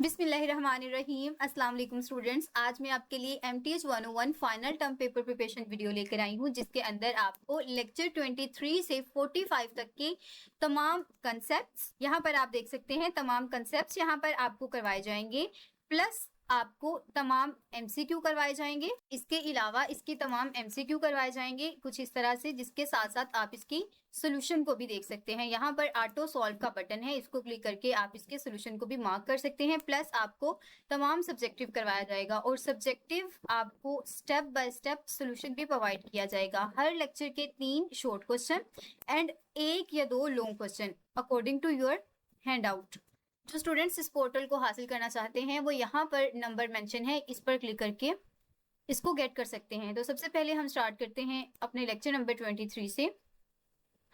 बिस्मिल्लाहिर्रहमानिर्रहीम। अस्सलाम वालेकुम स्टूडेंट्स। आज मैं आपके लिए MTH 101 final term paper preparation video लेकर आई हूँ, जिसके अंदर आपको लेक्चर 23 से 45 तक के तमाम कंसेप्ट्स यहाँ पर आप देख सकते हैं। तमाम कंसेप्ट्स यहाँ पर आपको करवाए जाएंगे, प्लस आपको तमाम MCQ करवाए जाएंगे। इसके अलावा इसके तमाम MCQ करवाए जाएंगे कुछ इस तरह से, जिसके साथ साथ आप इसकी सोल्यूशन को भी देख सकते हैं। यहाँ पर ऑटो सॉल्व का बटन है, इसको क्लिक करके आप इसके सोल्यूशन को भी मार्क कर सकते हैं। प्लस आपको तमाम सब्जेक्टिव करवाया जाएगा और सब्जेक्टिव आपको स्टेप बाय स्टेप सोल्यूशन भी प्रोवाइड किया जाएगा। हर लेक्चर के 3 शॉर्ट क्वेश्चन एंड 1 या 2 long question according to your hand out. जो स्टूडेंट्स इस पोर्टल को हासिल करना चाहते हैं वो यहाँ पर नंबर मेंशन है, इस पर क्लिक करके इसको गेट कर सकते हैं। तो सबसे पहले हम स्टार्ट करते हैं अपने लेक्चर नंबर 23 से।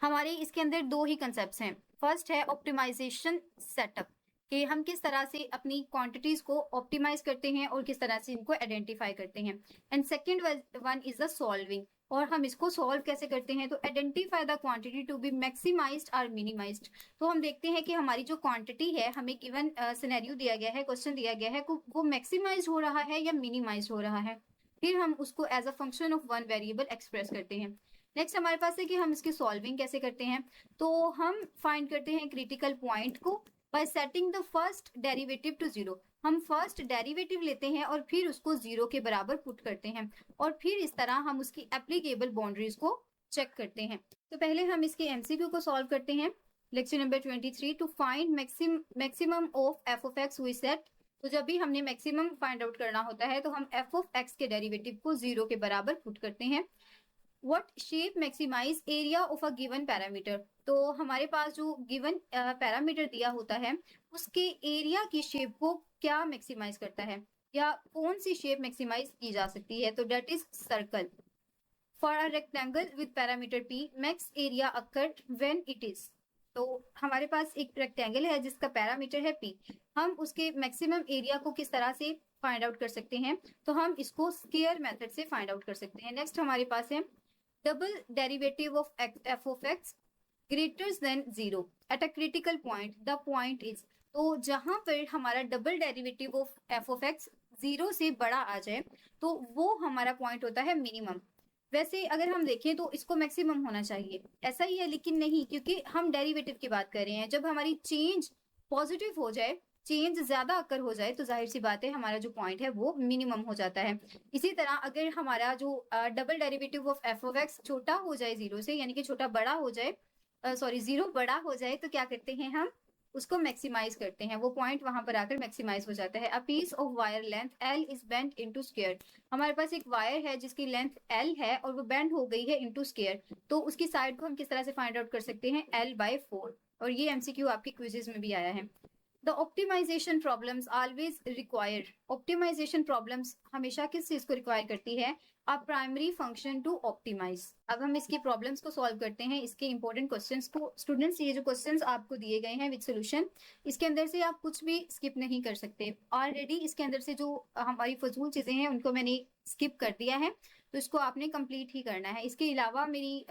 हमारे इसके अंदर 2 ही कंसेप्ट हैं। फर्स्ट है ऑप्टिमाइजेशन सेटअप, कि हम किस तरह से अपनी क्वांटिटीज को ऑप्टिमाइज करते हैं और किस तरह से इनको आइडेंटिफाई करते हैं। And second one is the solving, और हम इसको सॉल्व कैसे करते हैं। तो identify the quantity to be maximized और मिनिमाइज्ड। तो हम देखते हैं कि हमारी जो क्वांटिटी है, हमें गिवन सिनेरियो दिया गया है, क्वेश्चन दिया गया है, वो मैक्सिमाइज हो रहा है या मिनिमाइज हो रहा है। फिर हम उसको as a function of one variable express करते हैं। नेक्स्ट हमारे पास है कि हम इसकी सॉल्विंग कैसे करते हैं। तो हम फाइंड करते हैं क्रिटिकल पॉइंट को bye setting the first derivative two 0। हम फर्स्ट डेरिवेटिव लेते हैं और फिर उसको 0 के बराबर पुट करते हैं, और फिर इस तरह हम उसकी एप्लीकेबल बाउंड्रीज को चेक करते हैं। तो पहले हम इसके MCQ को सॉल्व करते हैं। Lecture number 23, to find maximum of f of x we set. तो जब भी हमने मैक्सिमम फाइंड आउट करना होता है तो हम f ऑफ x के डेरिवेटिव को 0 के बराबर पुट करते हैं। What shape maximize area of a given parameter। तो हमारे पास जो गिवन पैरामीटर दिया होता है उसके एरिया की शेप को क्या मैक्सिमाइज करता है, या कौन सी शेप मैक्सिमाइज की जा सकती है। तो that is circle. For a rectangle with parameter p max area occurred when it is. तो हमारे पास एक रेक्टेंगल है जिसका पैरामीटर है p। हम उसके मैक्सिमम एरिया को किस तरह से फाइंड आउट कर सकते हैं। तो हम इसको स्क्वायर मेथड से फाइंड आउट कर सकते हैं। नेक्स्ट हमारे पास है double derivative of f of x greater than 0 at a critical point, the point is। तो जहां पर हमारा double derivative of f of x 0 से बड़ा आ जाए तो वो हमारा पॉइंट होता है मिनिमम। वैसे अगर हम देखें तो इसको मैक्सिमम होना चाहिए, ऐसा ही है, लेकिन नहीं, क्योंकि हम डेरिवेटिव की बात कर रहे हैं। जब हमारी चेंज पॉजिटिव हो जाए, चेंज ज्यादा अकर हो जाए, तो जाहिर सी बात है हमारा जो पॉइंट है वो मिनिमम हो जाता है। इसी तरह अगर हमारा जो double derivative of f of x छोटा हो जाए 0 से, यानी कि छोटा बड़ा हो जाए, 0 बड़ा हो जाए, तो क्या करते हैं हम उसको मैक्सिमाइज करते हैं, वो पॉइंट वहां पर आकर मैक्सिमाइज हो जाता है। A piece of wire length L is bent into square. हमारे पास एक वायर है जिसकी लेंथ L है और वो बेंड हो गई है इनटू स्क्वायर। तो उसकी साइड को हम किस तरह से फाइंड आउट कर सकते हैं, L/4। और ये MCQ आपकी क्विजेज में भी आया है। The optimization problems always require. Optimization problems हमेशा किस चीज को रिक्वायर करती है, a primary function to optimize. अब हम इसकी प्रॉब्लम्स को सॉल्व करते हैं, इसके इंपॉर्टेंट क्वेश्चंस को। स्टूडेंट्स, ये जो क्वेश्चंस आपको दिए गए हैं विद सॉल्यूशन, इसके अंदर से आप कुछ भी स्किप नहीं कर सकते। ऑलरेडी इसके अंदर से जो हमारी फजूल चीजें हैं उनको मैंने स्किप कर दिया है, तो इसको आपने कंप्लीट ही करना है। इसके अलावा मेरी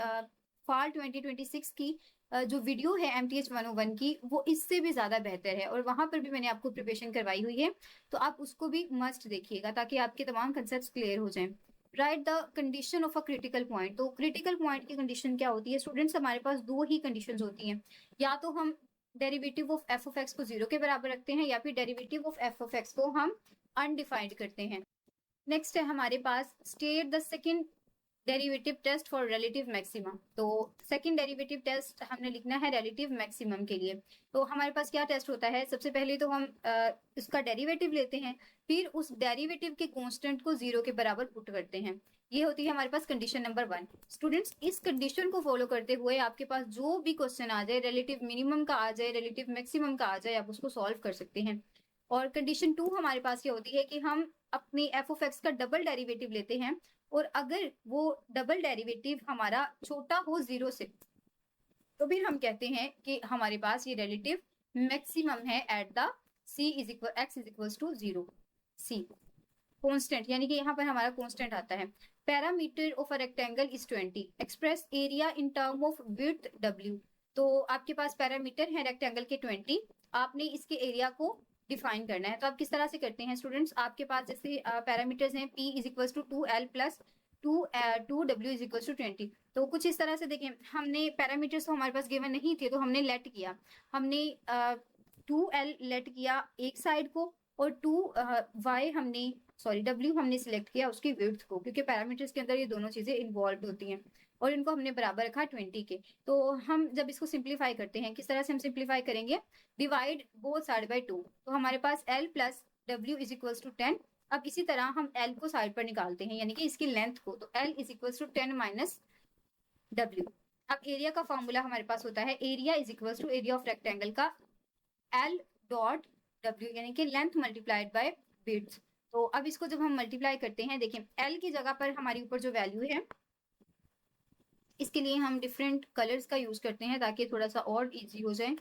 फॉल 2026 की जो वीडियो है MTH 101 की, वो इससे भी ज्यादा बेहतर है और वहां पर भी मैंने आपको प्रिपरेशन करवाई हुई है, तो आप उसको भी मस्ट देखिएगा ताकि आपके तमाम कंसेप्ट क्लियर हो जाएं। Right the condition of a critical point. तो क्रिटिकल पॉइंट की कंडीशन क्या होती है स्टूडेंट्स, हमारे पास 2 ही कंडीशंस होती हैं। या तो हम derivative of f of x को 0 के बराबर रखते हैं, या फिर derivative of f of x को हम अनडिफाइंड करते हैं। नेक्स्ट है हमारे पास state the second derivative test for relative maximum. तो सेकंड डेरिवेटिव टेस्ट हमने लिखना है रिलेटिव मैक्सिमम के लिए। तो हमारे पास क्या टेस्ट होता है, सबसे पहले तो हम इसका डेरिवेटिव लेते हैं, फिर उस डेरिवेटिव के कांस्टेंट को 0 के बराबर पुट करते हैं। ये होती है हमारे पास कंडीशन नंबर 1। स्टूडेंट्स, इस कंडीशन को फॉलो करते हुए आपके पास जो भी क्वेश्चन आ जाए, रिलेटिव मिनिमम का आ जाए, रिलेटिव मैक्सिमम का आ जाए, आप उसको सॉल्व कर सकते हैं। और कंडीशन 2 हमारे पास ये होती है कि हम अपनी f ऑफ x का डबल डेरिवेटिव लेते हैं, और अगर वो डबल डेरिवेटिव हमारा छोटा हो 0 से, तो फिर हम कहते हैं कि हमारे पास ये रिलेटिव मैक्सिमम है at the x is equal to 0। c constant, यानी कि यहाँ पर हमारा कांस्टेंट आता है। Parameter of a rectangle is 20। Express area in term of width w। तो आपके पास पैरामीटर है रेक्टेंगल के 20, आपने इसके एरिया को डिफाइन करना है। तो आप किस तरह से करते हैं स्टूडेंट्स, आपके पास जैसे पैरामीटर्स हैं p is equals to 2l plus 2w is equals to 20। तो कुछ इस तरह से देखें, हमने पैरामीटर्स तो हमारे पास गिवन नहीं थे, तो हमने लेट किया, हमने 2l लेट किया एक साइड को, और 2y हमने w हमने सिलेक्ट किया उसकी विड्थ को, क्योंकि पैरामीटर्स के अंदर ये दोनों चीजें इन्वॉल्व होती हैं, और इनको हमने बराबर रखा 20 के। तो हम जब इसको सिंप्लीफाई करते हैं, किस तरह से हम सिंप्लीफाई करेंगे, डिवाइड बोथ साइड बाय 2, तो हमारे पास l plus w is equals to 10। अब इसी तरह हम l को साइड पर निकालते हैं, यानी कि इसकी लेंथ को, तो l is equals to 10 minus w। अब एरिया का फॉर्मूला हमारे पास होता है area is equals to area of rectangle का l डॉट w, यानी कि लेंथ मल्टीप्लाइड बाय विड्थ। तो अब इसको जब हम मल्टीप्लाई करते हैं, देखिए l की जगह पर हमारे ऊपर जो वैल्यू है, इसके लिए हम डिफरेंट कलर्स का यूज करते हैं ताकि थोड़ा सा और इजी हो जाए।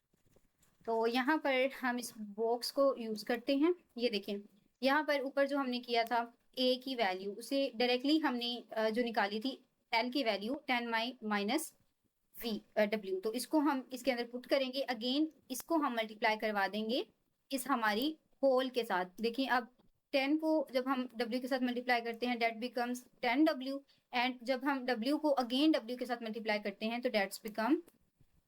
तो यहाँ पर हम इस बॉक्स को यूज करते हैं। ये देखें, यहाँ पर ऊपर जो हमने किया था a की वैल्यू, उसे डायरेक्टली हमने जो निकाली थी l की वैल्यू 10 माइनस w, तो इसको हम इसके अंदर पुट करेंगे, अगेन इसको हम मल्टीप्लाई करवा देंगे इस हमारी होल के साथ। देखिए अब 10 को जब हम w के साथ मल्टीप्लाई करते हैं, डेट बिकम्स 10w, एंड जब हम w को अगेन w के साथ मल्टीप्लाई करते हैं तो डेट्स बिकम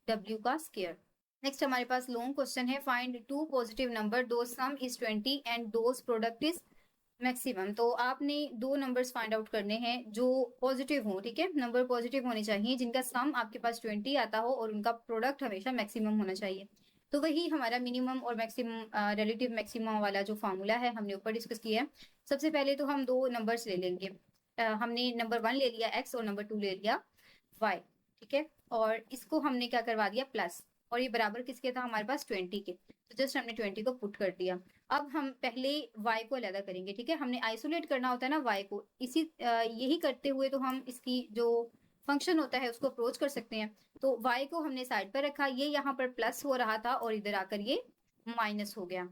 w का स्क्वायर। नेक्स्ट हमारे पास लॉन्ग क्वेश्चन है, फाइंड टू पॉजिटिव नंबर दो सम is 20 and those product is maximum. तो आपने दो नंबर्स फाइंड आउट करने हैं जो पॉजिटिव हो, ठीक है, नंबर पॉजिटिव होने चाहिए जिनका सम आपके पास 20 आता हो और उनका प्रोडक्ट हमेशा मैक्सिमम होना चाहिए। तो वही हमारा मिनिमम और मैक्सिमम रिलेटिव मैक्सिमम वाला जो फॉर्मूला है हमने ऊपर डिस्कस किया है। सबसे पहले तो हम दो नंबर्स ले लेंगे, हमने नंबर 1 ले लिया x और नंबर 2 ले लिया y, ठीक है, और इसको हमने क्या करवा दिया प्लस, और ये बराबर किसके था हमारे पास 20 के, तो जस्ट हमने 20 को पुट कर दिया। अब हम पहले y को अलग करेंगे, ठीक है, हमने आइसोलेट करना होता है ना y को, इसी यही करते हुए तो हम इसकी जो फंक्शन होता है उसको अप्रोच कर सकते हैं। तो y को हमने साइड पर रखा, ये यहाँ पर प्लस हो रहा था और इधर आकर ये माइनस हो गया।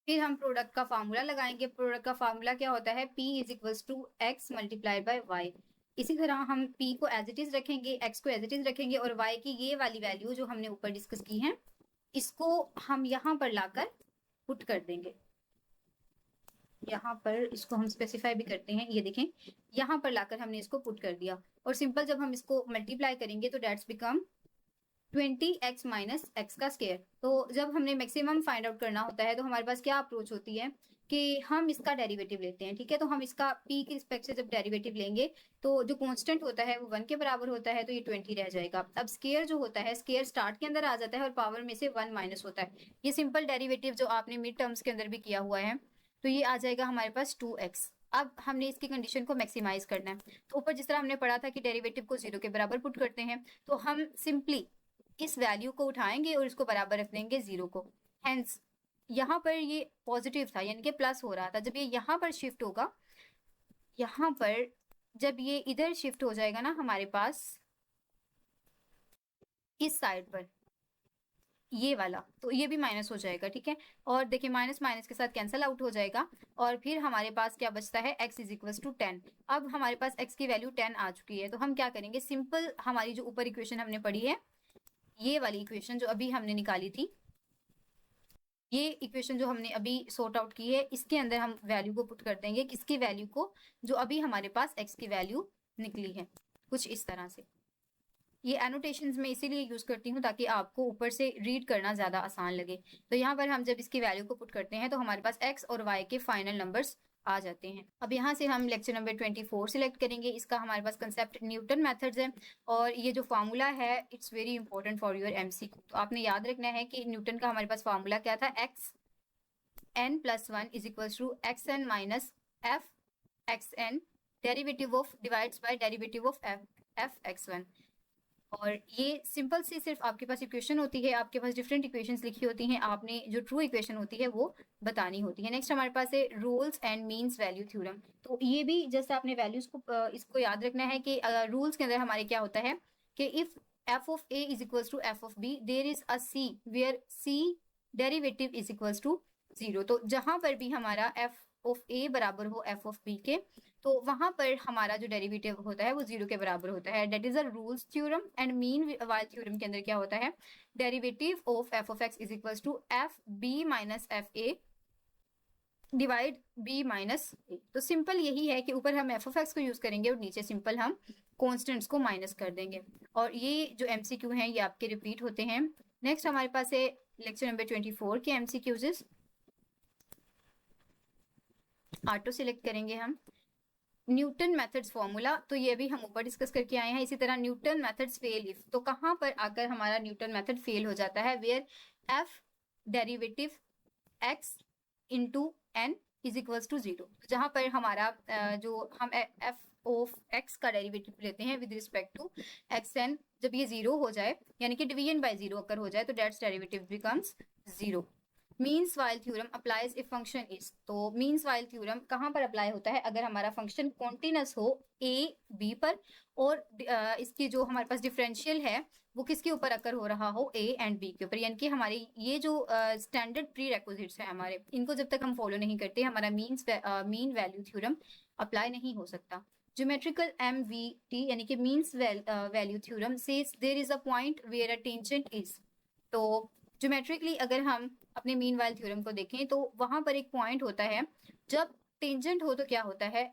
फिर हम प्रोडक्ट का फार्मूला लगाएंगे, प्रोडक्ट का फार्मूला क्या होता है, p is equals to x multiplied by y। इसी तरह हम p को एज इट इज रखेंगे, x को एज इट इज रखेंगे, और y की ये वाली वैल्यू जो हमने ऊपर डिस्कस की है इसको हम यहाँ पर लाकर पुट कर देंगे। यहाँ पर इसको हम स्पेसिफाई भी करते हैं, ये देखें यहाँ पर लाकर हमने इसको पुट कर दिया, और सिंपल जब हम इसको मल्टीप्लाई करेंगे तो that's become 20x minus x का स्क्वायर। तो जब हमने मैक्सिमम फाइंड आउट करना होता है तो हमारे पास क्या अप्रोच होती है कि हम इसका डेरिवेटिव लेते हैं, ठीक है, तो हम इसका p की रिस्पेक्ट से जब डेरिवेटिव लेंगे तो जो कांस्टेंट होता है वो 1 के बराबर होता है, तो ये 20 रह जाएगा। अब स्क्वायर जो होता है, स्क्वायर स्टार्ट के अंदर आ जाता है और पावर में से 1 माइनस होता है। ये सिंपल डेरिवेटिव जो आपने मिड टर्म्स के अंदर भी किया हुआ है, तो ये आ जाएगा हमारे पास 2x। अब हमने इसकी कंडीशन को मैक्सिमाइज करना है, तो ऊपर जिस तरह हमने पढ़ा था कि डेरिवेटिव को 0 के बराबर पुट करते हैं, तो हम सिंपली इस वैल्यू को उठाएंगे और इसको बराबर रख देंगे 0 को। हेंस यहाँ पर ये पॉजिटिव था, यानी कि प्लस हो रहा था, जब ये यहाँ पर शिफ्ट होगा, यहाँ पर जब ये इधर शिफ्ट हो जाएगा ना हमारे पास इस साइड पर ये वाला, तो ये भी माइनस हो जाएगा, ठीक है, और देखिए माइनस माइनस के साथ कैंसिल आउट हो जाएगा, और फिर हमारे पास क्या बचता है x इज इक्वल टू 10। अब हमारे पास x की वैल्यू 10 आ चुकी है, तो हम क्या करेंगे, सिंपल हमारी जो ऊपर इक्वेशन हमने पढ़ी है, ये वाली इक्वेशन जो अभी हमने निकाली थी, ये इक्वेशन जो हमने अभी सॉर्ट आउट की है, इसके अंदर हम वैल्यू को पुट कर देंगे, किसकी वैल्यू को, जो अभी हमारे पास x की वैल्यू निकली है, कुछ इस तरह से। ये एनोटेशंस में इसीलिए यूज करती हूँ ताकि आपको ऊपर से रीड करना ज्यादा आसान लगे। तो यहाँ पर हम जब इसकी वैल्यू को पुट करते हैं तो हमारे पास x और y के फाइनल नंबर्स आ जाते हैं। अब यहाँ से हम लेक्चर नंबर 24 सिलेक्ट करेंगे। इसका हमारे पास कंसेप्ट न्यूटन मेथड्स है, और ये जो फार्मूला है it's very important for your MCQ। तो आपने याद रखना है कि न्यूटन का हमारे पास फार्मूला क्या था, x n plus 1 is equal to x n minus f x n, derivative of divides by derivative of f x one. और ये सिंपल सी सिर्फ आपके पास इक्वेशन होती है, आपके पास डिफरेंट इक्वेशंस लिखी होती हैं, आपने जो ट्रू इक्वेशन होती है वो बतानी होती है। नेक्स्ट हमारे पास है rules and means value theorem. तो ये भी जैसे आपने वैल्यूज को इसको याद रखना है कि रूल्स के अंदर हमारे क्या होता है कि if f of a is equals to f of b, there is a c where c derivative is equals to 0। तो जहां पर भी हमारा f of a बराबर हो f of b के, तो वहां पर हमारा जो डेरिवेटिव होता है वो 0 के बराबर होता है। That is a Rolle's theorem. And mean value theorem के अंदर क्या होता है, derivative of f of x is equals to f b minus f a divide B minus A. तो सिंपल यही है कि ऊपर हम एफ ऑफ एक्स को यूज करेंगे और नीचे सिंपल हम कॉन्स्टेंट्स को माइनस कर देंगे। और ये जो एमसीक्यू हैं ये आपके रिपीट होते हैं। नेक्स्ट हमारे पास है लेक्चर नंबर 24 के एमसीक्यूज। ऑटो सिलेक्ट करेंगे हम। न्यूटन मेथड्स फॉर्मूला, तो ये भी हम ऊपर डिस्कस करके आए हैं। इसी तरह न्यूटन मेथड्स फेल इफ, तो कहाँ पर आकर हमारा न्यूटन मेथड फेल हो जाता है, where f derivative x into n is equals to 0। जहां पर हमारा जो हम एफ ऑफ एक्स का डेरिवेटिव लेते हैं with respect to x n, जब ये 0 हो जाए यानी कि डिवीजन बाय 0 अगर हो जाए तो that's derivative becomes 0। Means while theorem applies if function is, तो मीन्स वाइल थ्योरम कहाँ पर अप्लाई होता है, अगर हमारा फंक्शन कॉन्टिन्यूस हो ए बी पर और इसकी जो हमारे पास डिफरेंशियल है वो किसके ऊपर अकर हो रहा हो, ए एंड बी के ऊपर। यानी कि हमारे ये जो स्टैंडर्ड प्री रेक्विजिट्स है हमारे, इनको जब तक हम फॉलो नहीं करते हमारा मीन वैल्यू थ्योरम अप्लाई नहीं हो सकता। ज्योमेट्रिकल MVT यानी कि means value theorem says there is a point where a tangent is. तो ज्योमेट्रिकली अगर हम अपने मीन वैल्यू थ्योरम को देखें तो वहां पर एक पॉइंट होता है जब टेंजेंट हो तो क्या होता है,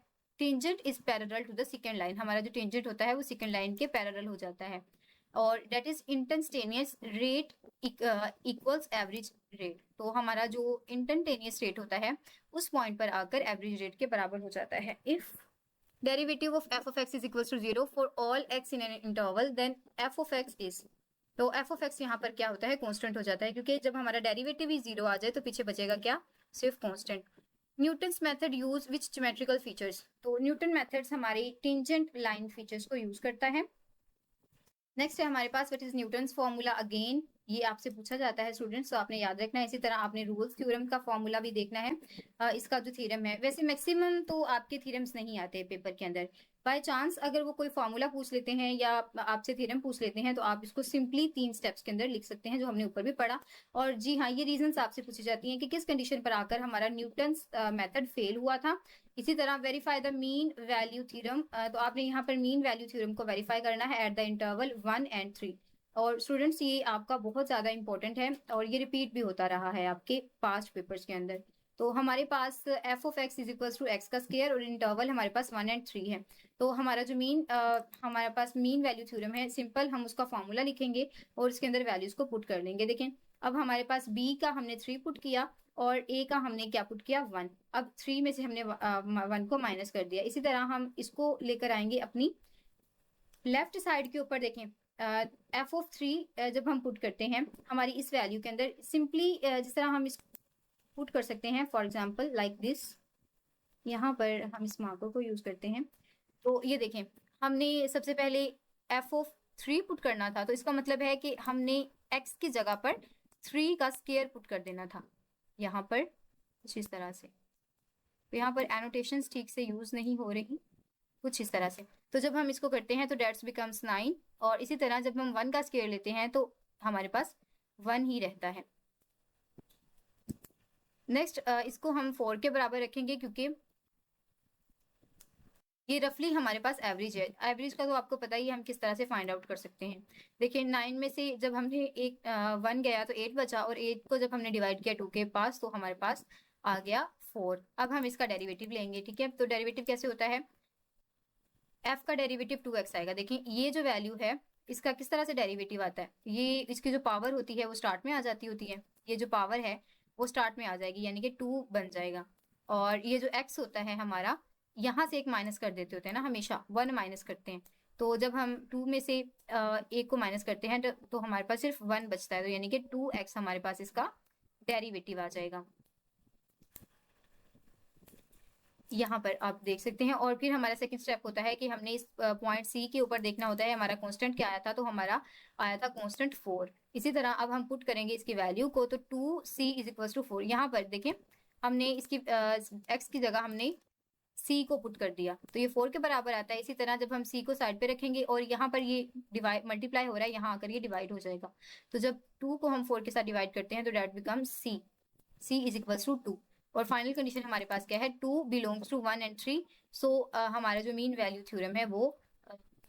tangent is parallel to the second line. हमारा जो टेंजेंट होता है वो सेकंड लाइन के पैरेलल हो जाता है। और that is instantaneous rate equals average rate. तो हमारा जो इंस्टेंटेनियस रेट होता है उस पॉइंट पर आकर एवरेज रेट के बराबर हो जाता है। If derivative of f of x is equals to 0 for all x in an interval then f of x is, तो एफ ऑफ एक्स यहाँ पर क्या होता है, कांस्टेंट हो जाता है, क्योंकि जब हमारा डेरिवेटिव ही 0 आ जाए तो पीछे बचेगा क्या, सिर्फ constant. Newton's method use which geometrical features, तो न्यूटन मेथड्स हमारे टेंजेंट लाइन फीचर्स को यूज करता है। नेक्स्ट है हमारे पास what is Newton's formula. Again ये आपसे पूछा जाता है स्टूडेंट्स, तो आपने याद रखना है। इसी तरह आपने रूल्स थ्योरम का फॉर्मूला भी देखना है। इसका जो थ्योरम है, वैसे मैक्सिमम तो आपके थ्योरम्स नहीं आते पेपर के अंदर, बाय चांस अगर वो कोई फॉर्मूला पूछ लेते हैं या आपसे थ्योरम पूछ लेते हैं तो आप इसको सिंपली 3 स्टेप्स के अंदर लिख सकते हैं, जो हमने ऊपर भी पढ़ा। और जी हाँ, ये रीजंस आपसे पूछी जाती हैं कि किस कंडीशन पर आकर हमारा न्यूटन्स मेथड फेल हुआ था। इसी तरह verify the mean value theorem, तो आपने यहाँ पर मीन वैल्यू थ्योरम को वेरीफाई करना है एट द इंटरवल 1 and 3। और स्टूडेंट्स ये आपका बहुत ज्यादा इंपॉर्टेंट है और ये रिपीट भी होता रहा है आपके पास्ट पेपर्स के अंदर। तो हमारे पास F of x is equal to X का स्क्वायर और इंटरवल हमारे पास 1 and 3 है। तो हमारा जो हमारे पास मीन वैल्यू थ्योरम है, सिंपल हम उसका फॉर्मूला लिखेंगे और इसके अंदर वैल्यूज को पुट कर लेंगे। देखें अब हमारे पास बी का हमने 3 पुट किया और ए का हमने क्या पुट किया, 1। अब 3 में से हमने 1 को माइनस कर दिया। इसी तरह हम इसको लेकर आएंगे अपनी लेफ्ट साइड के ऊपर। देखें एफ ऑफ 3 जब हम पुट करते हैं हमारी इस वैल्यू के अंदर, सिंपली जिस तरह हम इसको पुट कर सकते हैं, फॉर एग्जाम्पल लाइक दिस, यहाँ पर हम इस मार्कर को यूज करते हैं। तो ये देखें हमने सबसे पहले एफ ऑफ 3 पुट करना था, तो इसका मतलब है कि हमने एक्स की जगह पर 3 का स्क्वायर पुट कर देना था यहाँ पर कुछ इस तरह से। तो यहाँ पर एनोटेशंस ठीक से यूज नहीं हो रही, कुछ इस तरह से। तो जब हम इसको करते हैं तो डेट्स बिकम्स 9, और इसी तरह जब हम 1 का स्क्वायर लेते हैं तो हमारे पास 1 ही रहता है। नेक्स्ट इसको हम 4 के बराबर रखेंगे क्योंकि ये रफली हमारे पास एवरेज है। एवरेज का तो आपको पता ही है हम किस तरह से फाइंड आउट कर सकते हैं। देखिए 9 में से जब हमने 1 गया तो 8 बचा, और 8 को जब हमने डिवाइड किया 2 के पास तो हमारे पास आ गया 4। अब हम इसका डेरिवेटिव लेंगे, ठीक है। तो डेरिवेटिव कैसे होता है, f का डेरिवेटिव 2x आएगा। देखें ये जो वैल्यू है इसका किस तरह से डेरिवेटिव आता है, ये इसकी जो पावर होती है वो स्टार्ट में आ जाती होती है, ये जो पावर है वो स्टार्ट में आ जाएगी यानी कि 2 बन जाएगा। और ये जो x होता है हमारा, यहाँ से एक माइनस कर देते होते हैं ना, हमेशा 1 माइनस करते हैं। तो जब हम 2 में से एक को माइनस करते हैं तो हमारे पास सिर्फ 1 बचता है, तो यानी कि 2x हमारे पास इसका डेरिवेटिव आ जाएगा। यहाँ पर आप देख सकते हैं। और फिर हमारा सेकंड स्टेप होता है कि हमने इस पॉइंट सी के ऊपर देखना होता है हमारा कांस्टेंट क्या आया था, तो हमारा आया था कांस्टेंट 4। इसी तरह अब हम पुट करेंगे इसकी वैल्यू को, तो 2c इज इक्वल टू 4। यहाँ पर देखें हमने इसकी x की जगह हमने c को पुट कर दिया तो ये 4 के बराबर आता है। इसी तरह जब हम c को साइड पे रखेंगे और यहाँ पर ये डिवाइड मल्टीप्लाई हो रहा है, यहाँ आकर ये डिवाइड हो जाएगा। तो जब 2 को हम 4 के साथ डिवाइड करते हैं तो that become c is equal to 2। और फाइनल कंडीशन हमारे पास क्या है, 2 बिलोंग्स टू 1 and 3। सो हमारा जो मीन वैल्यू थ्योरम है वो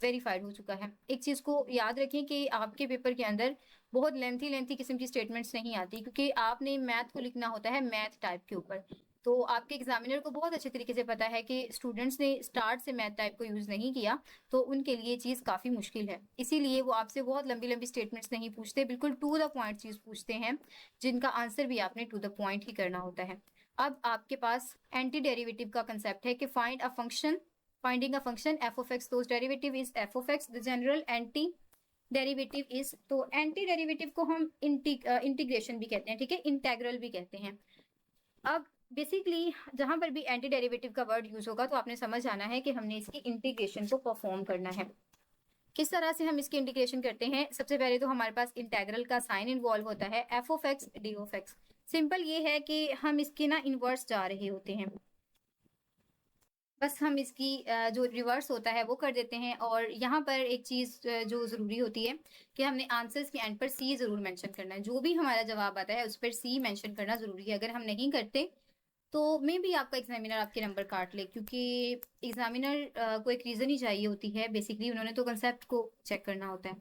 वेरीफाइड हो चुका है। एक चीज को याद रखें कि आपके पेपर के अंदर बहुत लेंथी किस्म की स्टेटमेंट्स नहीं आती, क्योंकि आपने मैथ को लिखना होता है मैथ टाइप के ऊपर। तो आपके एग्जामिनर को बहुत अच्छे तरीके से पता है कि स्टूडेंट्स ने स्टार्ट से मैथ टाइप को यूज नहीं किया, तो उनके लिए चीज काफी मुश्किल है। इसीलिए वो आपसे बहुत लंबी लंबी स्टेटमेंट्स नहीं पूछते, बिल्कुल टू द पॉइंट चीज पूछते हैं, जिनका आंसर भी आपने टू द पॉइंट ही करना होता है। अब आपके पास एंटी डेरिवेटिव का कंसेप्ट है कि find a function, finding a function F of x, तो derivative is F of X, the general anti derivative is, तो एंटी डेरिवेटिव को हम इंटीग्रेशन भी कहते हैं, ठीक है, इंटेग्रल भी कहते हैं। अब बेसिकली जहां पर भी एंटी डेरिवेटिव का वर्ड यूज होगा तो आपने समझ आना है कि हमने इसकी इंटीग्रेशन को परफॉर्म करना है। किस तरह से हम इसकी इंटीग्रेशन करते हैं? सबसे पहले तो हमारे पास इंटेग्रल का साइन इन्वॉल्व होता है, F of x d of x. Simple ये है कि हम इसके ना इनवर्स जा रहे होते हैं, बस हम इसकी जो रिवर्स होता है वो कर देते हैं। और यहाँ पर एक चीज जो जरूरी होती है कि हमने आंसर्स के एंड पर सी जरूर मेंशन करना है, जो भी हमारा जवाब आता है उस पर सी मेंशन करना जरूरी है। अगर हम नहीं करते तो मे भी आपका एग्जामिनर आपके नंबर काट ले, क्योंकि एग्जामिनर को एक रीज़न ही चाहिए होती है, बेसिकली उन्होंने तो कंसेप्ट को चेक करना होता है।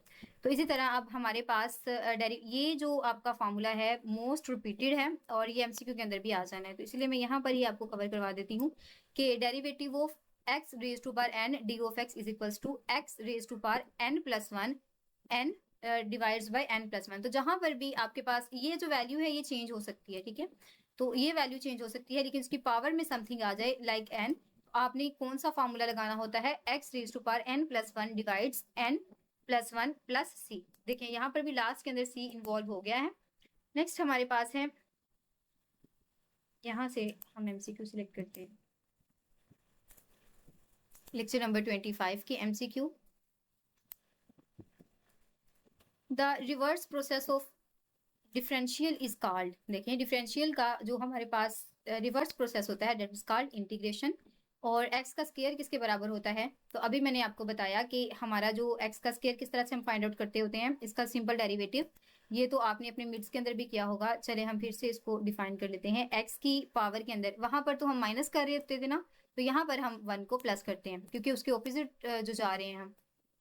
तो इसी तरह अब हमारे पास ये जो आपका फार्मूला है मोस्ट रिपीटेड है और ये एमसीक्यू के अंदर भी आ जाना है, तो इसलिए मैं यहाँ पर ही आपको कवर करवा देती हूँ कि derivative of x raise to power n d of x is equals to x raise to power N plus one n divides by n plus one. तो जहां पर भी आपके पास ये जो वैल्यू है ये चेंज हो सकती है, ठीक है, तो ये वैल्यू चेंज हो सकती है, लेकिन उसकी पावर में समथिंग आ जाए लाइक एन, आपने कौन सा फॉर्मूला लगाना होता है, X raise to power N plus one divides N plus one plus C. देखिए यहाँ पर भी लास्ट के अंदर सी इन्वॉल्व हो गया है। नेक्स्ट हमारे पास है, यहाँ से हम एमसीक्यू सिलेक्ट करते हैं, लेक्चर नंबर 25 की MCQ, the reverse process of differential is called. देखें डिफरेंशियल का जो हमारे पास रिवर्स प्रोसेस होता है दैट इज कॉल्ड इंटीग्रेशन। और एक्स का स्केयर किसके बराबर होता है? तो अभी मैंने आपको बताया कि हमारा जो एक्स का स्केयर किस तरह से हम फाइंड आउट करते होते हैं, इसका सिंपल डेरिवेटिव, ये तो आपने अपने मिड्स के अंदर भी किया होगा। चले हम फिर से इसको डिफाइन कर लेते हैं। एक्स की पावर के अंदर वहां पर तो हम माइनस कर रहे होते थे ना, तो यहाँ पर हम वन को प्लस करते हैं, क्योंकि उसके ऑपोजिट जो जा रहे हैं हम,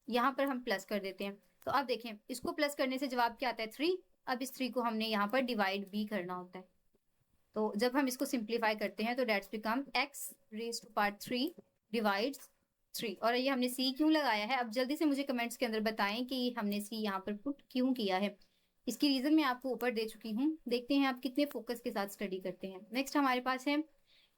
यहाँ पर हम प्लस कर देते हैं। तो अब देखें इसको प्लस करने से जवाब क्या आता है? 3। अब इस 3 को हमने यहाँ पर डिवाइड भी करना होता है, तो जब हम इसको सिंप्लीफाई करते हैं तो that's become x raise to power 3 divides 3। और ये हमने सी क्यों लगाया है? अब जल्दी से मुझे कमेंट्स के अंदर बताएं कि हमने सी यहाँ पर पुट क्यों किया है। इसकी रीजन मैं आपको ऊपर दे चुकी हूँ, देखते हैं आप कितने फोकस के साथ स्टडी करते हैं। नेक्स्ट हमारे पास है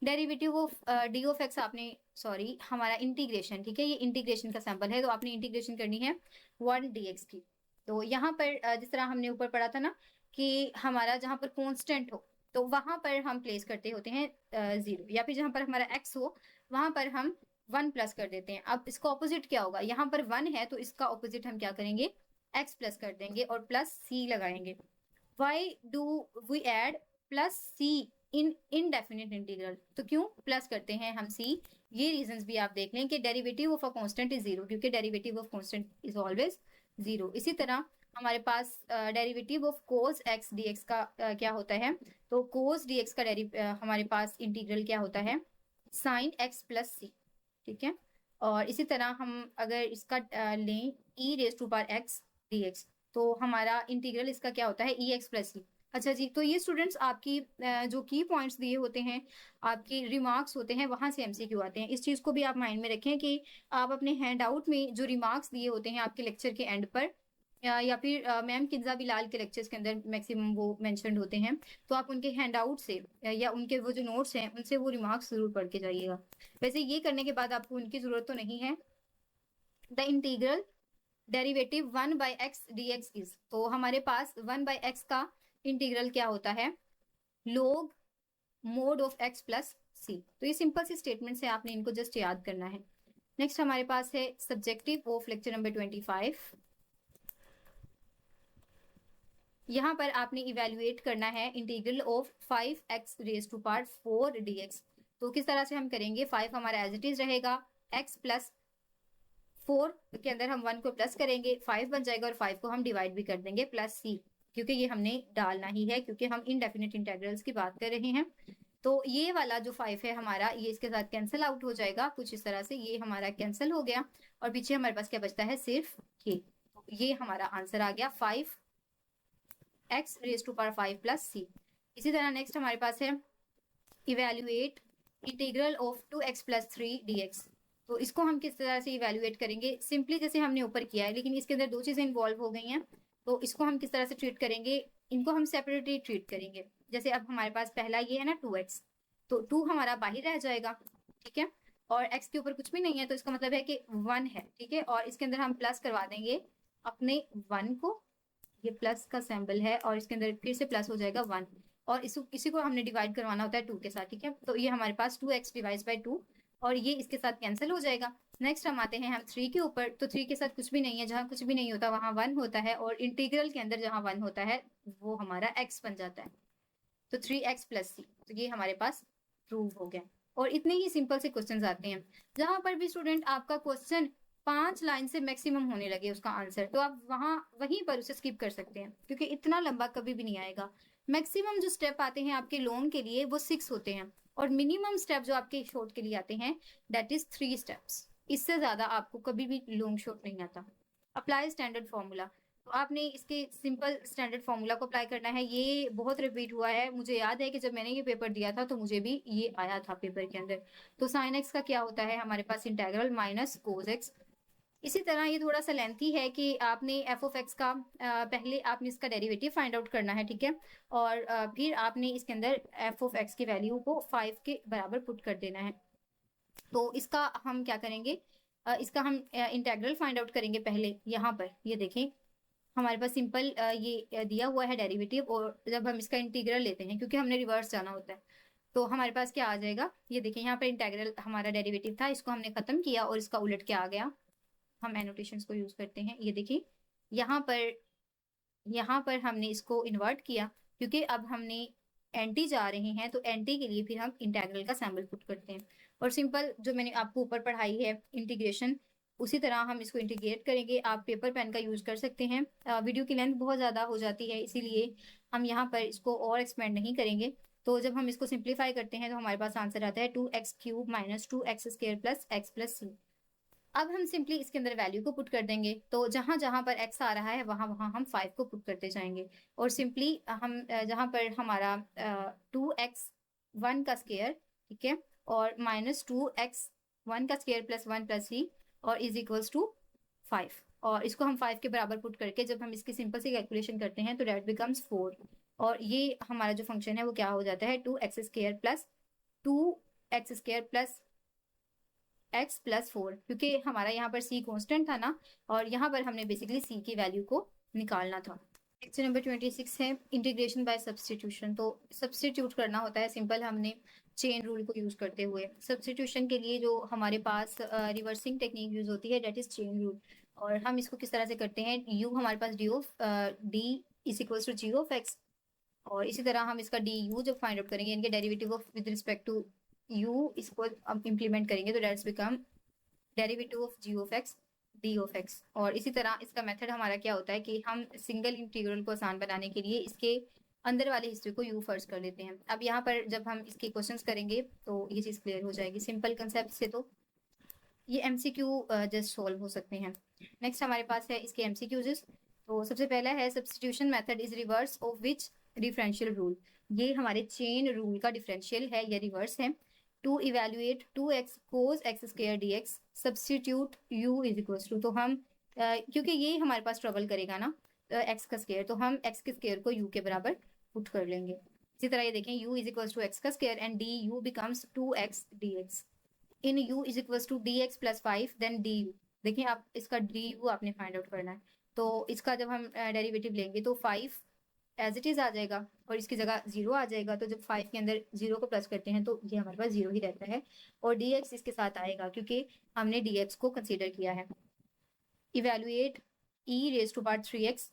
derivative of D of x, आपने सॉरी हमारा इंटीग्रेशन, ठीक है, ये इंटीग्रेशन का सैंपल है, तो आपने इंटीग्रेशन करनी है 1 dx की। तो यहाँ पर जिस तरह हमने ऊपर पढ़ा था ना कि हमारा जहाँ पर कॉन्स्टेंट हो तो वहां पर हम प्लेस करते होते हैं 0, या फिर जहां पर हमारा x हो वहां पर हम 1 प्लस कर देते हैं। अब इसका ऑपोजिट क्या होगा? यहाँ पर 1 है तो इसका ऑपोजिट हम क्या करेंगे? x प्लस कर देंगे और प्लस c लगाएंगे। Why do we add plus c in indefinite integral? तो क्यों प्लस करते हैं हम c? ये रीजंस भी आप देख लें कि derivative of a constant is 0, क्योंकि derivative of constant is always 0। इसी तरह हमारे पास derivative of cos X D X का क्या होता है? तो कोस डी एक्स का हमारे पास इंटीग्रल क्या होता है? साइन एक्स प्लस सी, ठीक है। और इसी तरह हम अगर इसका लें E raise to power X D X, तो हमारा इंटीग्रल इसका क्या होता है? E X plus C. अच्छा जी, तो ये स्टूडेंट्स आपकी जो की पॉइंट्स दिए होते हैं, आपके रिमार्क्स होते हैं, वहां से एमसीक्यू आते हैं। इस चीज को भी आप माइंड में रखें कि आप अपने हैंड आउट में जो रिमार्क्स दिए होते हैं आपके लेक्चर के एंड पर, या फिर मैम किन्जा बिलाल के लेक्चर्स के अंदर मैक्सिमम वो मेंशन्ड होते हैं, तो आप उनके हैंड आउट से या उनके वो जो नोट्स हैं उनसे वो रिमार्क्स जरूर पढ़ के जाइएगा। वैसे ये करने के बाद आपको उनकी जरूरत तो नहीं है। The integral derivative 1 by x D x is, तो हमारे पास 1 बाई एक्स का इंटीग्रल क्या होता है? लोग मोड ऑफ एक्स प्लस सी। तो ये सिंपल सी स्टेटमेंट है, आपने इनको जस्ट याद करना है। नेक्स्ट हमारे पास है सब्जेक्टिव ऑफ लेक्चर नंबर 25। यहाँ पर आपने इवेल्युएट करना है integral of 5x raise to power 4 dx। तो किस तरह से हम करेंगे? 5 हमारा एज इट इज रहेगा, x प्लस 4 के अंदर हम 1 को प्लस करेंगे, 5 बन जाएगा, और 5 को हम डिवाइड भी कर देंगे प्लस c, क्योंकि ये हमने डालना ही है, क्योंकि हम इनडेफिनिट इंटीग्रल्स की बात कर रहे हैं। तो ये वाला जो 5 है हमारा, ये इसके साथ कैंसिल आउट हो जाएगा कुछ इस तरह से, ये हमारा कैंसिल हो गया, और पीछे हमारे पास क्या बचता है? सिर्फ ये। तो ये हमारा आंसर आ गया 5x raise to power 5 plus C. इसी तरह नेक्स्ट हमारे पास है evaluate integral of 2x plus 3 dx। तो इसको हम किस तरह से इवेल्युएट करेंगे, सिंपली जैसे हमने ऊपर किया है, लेकिन इसके अंदर दो चीजें इन्वॉल्व हो गई हैं। तो इसको हम किस तरह से ट्रीट करेंगे, इनको हम सेपरेटली ट्रीट करेंगे। जैसे अब हमारे पास पहला ये है ना 2x, तो 2 हमारा बाहर रह जाएगा, ठीक है, और x के ऊपर कुछ भी नहीं है, तो इसका मतलब है कि 1 है, ठीक है। और इसके अंदर हम प्लस करवा देंगे अपने 1 को, ये प्लस का सिंबल है, और इसके अंदर फिर से प्लस हो जाएगा 1, और इसी को हमने डिवाइड करवाना होता है 2 के साथ, ठीक है। तो ये हमारे पास 2x डिवाइड बाई 2, और ये इसके साथ कैंसिल हो जाएगा। नेक्स्ट हम आते हैं हम 3 के ऊपर, तो 3 के साथ कुछ भी नहीं है, जहाँ कुछ भी नहीं होता वहां 1 होता है, और इंटीग्रल के अंदर जहाँ 1 होता है वो हमारा x बन जाता है, तो 3x प्लस c। तो ये हमारे पास प्रूव हो गया। और इतने ही सिंपल से क्वेश्चन आते हैं। जहां पर भी स्टूडेंट आपका क्वेश्चन 5 लाइन से मैक्सिमम होने लगे उसका आंसर, तो आप वहीं पर उसे स्किप कर सकते हैं, क्योंकि इतना लंबा कभी भी नहीं आएगा। मैक्सिमम जो स्टेप आते हैं आपके लॉन्ग के लिए वो 6 होते हैं, और मिनिमम स्टेप जो आपके शॉर्ट के लिए आते हैं दैट इज 3 स्टेप्स। इससे ज्यादा आपको कभी भी लॉन्ग शॉर्ट नहीं आता। अप्लाई स्टैंडर्ड फॉर्मूला, तो आपने इसके सिंपल स्टैंडर्ड फॉर्मूला को अप्लाई करना है। ये बहुत रिपीट हुआ है, मुझे याद है कि जब मैंने ये पेपर दिया था तो मुझे भी ये आया था पेपर के अंदर। तो साइन एक्स का क्या होता है हमारे पास, इंटेग्रल माइनस कोस एक्स। इसी तरह ये थोड़ा सा लेंथी है कि आपने एफ ऑफ एक्स का पहले आपने इसका डेरिवेटिव फाइंड आउट करना है, ठीक है, और फिर आपने इसके अंदर एफ ऑफ एक्स की वैल्यू को 5 के बराबर पुट कर देना है। तो इसका हम क्या करेंगे, इसका हम इंटेग्रल फाइंड आउट करेंगे पहले। यहाँ पर ये देखें हमारे पास सिंपल ये दिया हुआ है डेरिवेटिव, और जब हम इसका इंटीग्रल लेते हैं, क्योंकि हमने रिवर्स जाना होता है, तो हमारे पास क्या आ जाएगा, ये देखिए यहाँ पर इंटीग्रल हमारा डेरिवेटिव था, इसको हमने खत्म किया और इसका उलट क्या आ गया। हम एनोटेशंस को यूज करते हैं, ये देखिए यहाँ पर हमने इसको इन्वर्ट किया, क्योंकि अब हमने एंटी जा रहे हैं, तो एंटी के लिए फिर हम इंटीग्रल का सिंबल पुट करते हैं। और सिंपल जो मैंने आपको ऊपर पढ़ाई है इंटीग्रेशन, उसी तरह हम इसको इंटीग्रेट करेंगे। आप पेपर पेन का यूज कर सकते हैं। वीडियो की लेंथ बहुत ज़्यादा हो जाती है, इसीलिए हम यहाँ पर इसको और एक्सपेंड नहीं करेंगे। तो जब हम इसको सिंप्लीफाई करते हैं तो हमारे पास आंसर आता है 2x³ minus 2x² plus x plus c। अब हम सिंपली इसके अंदर वैल्यू को पुट कर देंगे, तो जहां जहां पर x आ रहा है वहां वहां हम 5 को पुट करते जाएंगे, और सिंपली हम जहां पर हमारा 2x1 का स्क्वायर, ठीक है, और माइनस 2x1 का स्क्वायर प्लस 1 प्लस c और इज इक्वल्स टू 5, और इसको हम 5 के बराबर पुट करके जब हम इसकी सिंपल सी कैलकुलेशन करते हैं तो डेट बिकम्स 4, और ये हमारा जो फंक्शन है वो क्या हो जाता है 2x² plus 2x² plus x plus 4, क्योंकि हमारा यहाँ पर c कांस्टेंट था ना, और यहाँ पर हमने बेसिकली c की वैल्यू को निकालना था। लेक्चर नंबर 26 है इंटीग्रेशन बाय सब्सटीट्यूशन। तो सब्सटीट्यूट करना होता है सिंपल हमने चेन रूल को यूज करते हुए। सब्सटीट्यूशन के लिए जो हमारे पास रिवर्सिंग टेक्निक यूज होती है डेट इज चेन रूल, और हम इसको किस तरह से करते हैं, u हमारे पास d is equals to g of x, और इसी तरह हम इसका du जब फाइंड आउट करेंगे, इनके derivative of with respect to u, इसको अब इम्प्लीमेंट करेंगे तो that's become derivative of g of x d of x। और इसी तरह इसका मेथड हमारा क्या होता है कि हम सिंगल इंटीग्रल को आसान बनाने के लिए इसके अंदर वाले हिस्से को u फर्स्ट कर लेते हैं। अब यहाँ पर जब हम इसके क्वेश्चंस करेंगे तो ये चीज़ क्लियर हो जाएगी सिंपल कंसेप्ट से, तो ये MCQ जस्ट सॉल्व हो सकते हैं। नेक्स्ट हमारे पास है इसके MCQs। तो सबसे पहला है substitution method is reverse of which differential rule. ये हमारे चेन रूल का डिफरेंशियल है या रिवर्स है। To evaluate 2x cos x² dx substitute u is equals to, तो हम क्योंकि ये हमारे पास ट्रबल करेगा ना x का स्क्वायर, तो हम x के स्क्वायर को u के बराबर पुट कर लेंगे। इसी तरह ये देखें u is equals to x का square and du becomes 2x dx। In u is equals to dx plus 5 then du। देखिए आप इसका du आपने फाइंड आउट करना है, तो इसका जब हम डेरिवेटिव लेंगे तो 5 एज इट इज आ जाएगा और इसकी जगह 0 आ जाएगा। तो जब 5 के अंदर 0 को प्लस करते हैं तो ये हमारे पास 0 ही रहता है, और dx इसके साथ आएगा क्योंकि हमने dx को कंसीडर किया है। Evaluate e raise to power 3x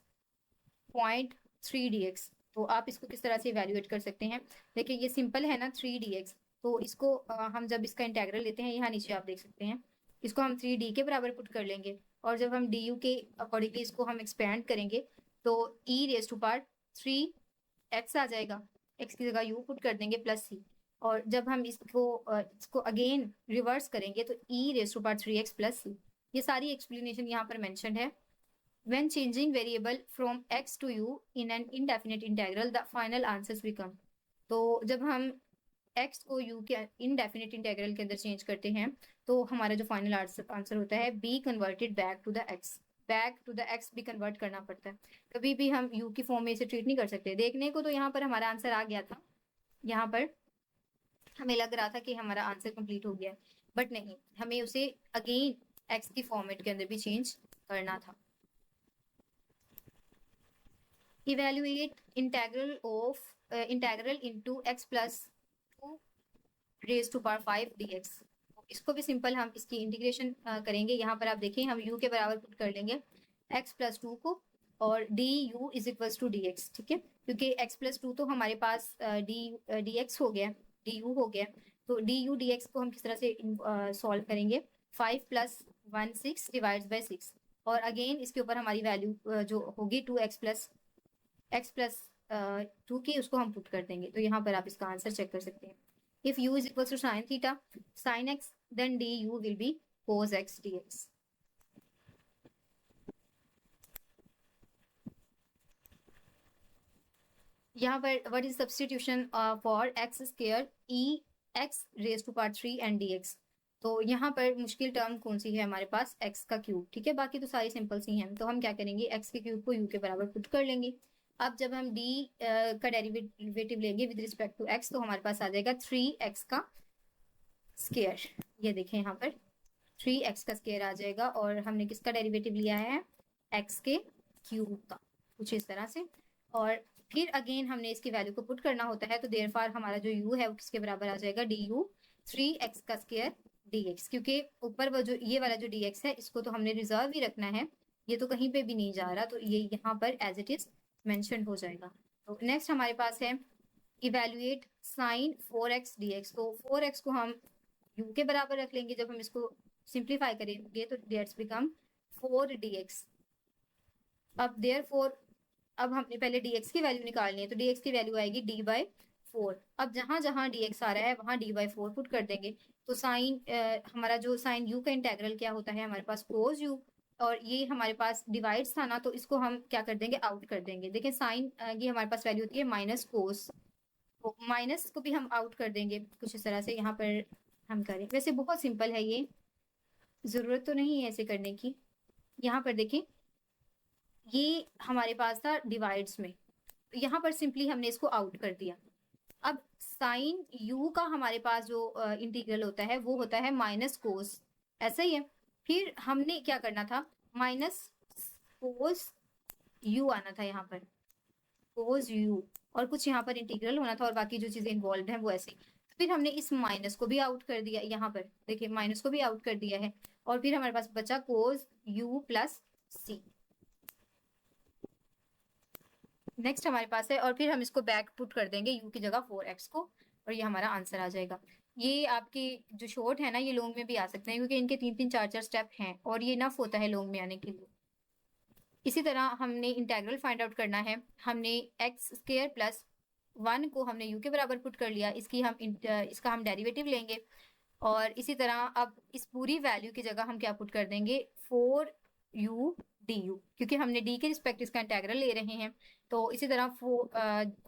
0.3 dx। तो आप इसको किस तरह से इवेल्युएट कर सकते हैं, देखिए ये सिंपल है ना 3 dx, तो इसको हम जब इसका इंटीग्रल लेते हैं, यहाँ नीचे आप देख सकते हैं, इसको हम 3d के बराबर पुट कर लेंगे, और जब हम du के अकॉर्डिंगली इसको हम एक्सपेंड करेंगे तो e raise to power 3x आ जाएगा, x की जगह u पुट कर देंगे प्लस c, और जब हम इसको अगेन रिवर्स करेंगे तो e raise to power 3x plus c। ये सारी एक्सप्लेनेशन यहाँ पर मेंशन है। When changing variable from x to u in an indefinite integral, the final answers become। तो जब हम x को u के इनडेफिनिट इंटीग्रल के अंदर चेंज करते हैं तो हमारा जो फाइनल आंसर होता है be converted back to the x, back to the x भी कन्वर्ट करना पड़ता है। कभी भी हम u की फॉर्म में इसे ट्रीट नहीं कर सकते। देखने को तो यहाँ पर हमारा आंसर आ गया था, यहाँ पर हमें लग रहा था कि हमारा आंसर कंप्लीट हो गया है, बट नहीं, हमें उसे अगेन x की फॉर्मेट के अंदर भी चेंज करना था। Evaluate integral into x plus 2 raise to power 5 dx। इसको भी सिंपल हम इसकी इंटीग्रेशन करेंगे। यहाँ पर आप देखें हम u के बराबर पुट कर लेंगे x प्लस 2 को और du is equals to dx, ठीक है, क्योंकि x प्लस 2 तो हमारे पास dx हो गया, du हो गया, तो du dx को हम किस तरह से सॉल्व करेंगे, 5 प्लस 1 6 डिवाइड्स बाई 6 और अगेन इसके ऊपर हमारी वैल्यू जो होगी 2x प्लस 2 की उसको हम पुट कर देंगे। तो यहाँ पर आप इसका आंसर चेक कर सकते हैं। If u is equals to sin theta, sin x, then du will be cos x dx. यहाँ पर what is substitution for x square e x raised to power 3 and dx। तो यहाँ पर मुश्किल term कौन सी है हमारे पास, x का क्यूब, ठीक है, बाकी तो सारी सिंपल सी हैं। तो हम क्या करेंगे, x के क्यूब को u के बराबर पुट कर लेंगे। अब जब हम d का डेरिवेटिव लेंगे विद रिस्पेक्ट टू x तो हमारे पास आ जाएगा 3x का स्क्वायर। ये देखें यहाँ पर 3x का स्क्वायर आ जाएगा और हमने किसका डेरिवेटिव लिया है, x के क्यूब का, कुछ इस तरह से। और फिर अगेन हमने इसकी वैल्यू को पुट करना होता है, तो देयरफॉर हमारा जो u है वो किसके बराबर आ जाएगा, du 3x का स्क्वायर dx, क्योंकि ऊपर वो जो ये वाला जो dx है इसको तो हमने रिजर्व ही रखना है, ये तो कहीं पे भी नहीं जा रहा, तो ये यहाँ पर एज इट इज मेंशन हो जाएगा। तो नेक्स्ट हमारे पास है इवेल्युएट साइन 4x dx। तो 4x को हम u के बराबर रख लेंगे, जब हम इसको सिंप्लीफाई करेंगे तो डेट्स बिकम 4 dx। अब देयरफॉर अब हमने पहले dx की वैल्यू निकालनी है, तो dx की वैल्यू आएगी d/4। अब जहां जहां dx आ रहा है वहां d/4 पुट कर देंगे। तो साइन हमारा जो साइन u का इंटेग्रल क्या होता है हमारे पास cos u, और ये हमारे पास डिवाइड्स था ना, तो इसको हम क्या कर देंगे, आउट कर देंगे। देखिए साइन ये हमारे पास वैल्यू होती है माइनस कोस, तो माइनस को भी हम आउट कर देंगे कुछ इस तरह से। यहाँ पर हम करें, वैसे बहुत सिंपल है ये, जरूरत तो नहीं है ऐसे करने की। यहाँ पर देखें ये हमारे पास था डिवाइड्स में, तो यहाँ पर सिंपली हमने इसको आउट कर दिया। अब साइन u का हमारे पास जो इंटीग्रल होता है वो होता है माइनस कोस, ऐसा ही है। फिर हमने क्या करना था, माइनस कोस u आना था यहाँ पर, कोस u, और कुछ यहाँ पर इंटीग्रल होना था और बाकी जो चीजें इन्वॉल्व हैं वो ऐसे। फिर हमने इस माइनस को भी आउट कर दिया, यहाँ पर देखिए माइनस को भी आउट कर दिया है, और फिर हमारे पास बचा कोस u प्लस c। नेक्स्ट हमारे पास है, और फिर हम इसको बैक पुट कर देंगे u की जगह 4x को, और ये हमारा आंसर आ जाएगा। ये आपके जो शॉर्ट है ना ये लॉन्ग में भी आ सकते हैं, क्योंकि इनके 3 4 4 स्टेप हैं और ये इनफ होता है लॉन्ग में आने के लिए। इसी तरह हमने इंटेग्रल फाइंड आउट करना है। हमने एक्स स्क्वायर प्लस 1 को हमने u के बराबर पुट कर लिया, इसका हम डेरिवेटिव लेंगे, और इसी तरह अब इस पूरी वैल्यू की जगह हम क्या पुट कर देंगे, 4u du, क्योंकि हमने d के रिस्पेक्ट इसका इंटेग्रल ले रहे हैं। तो इसी तरह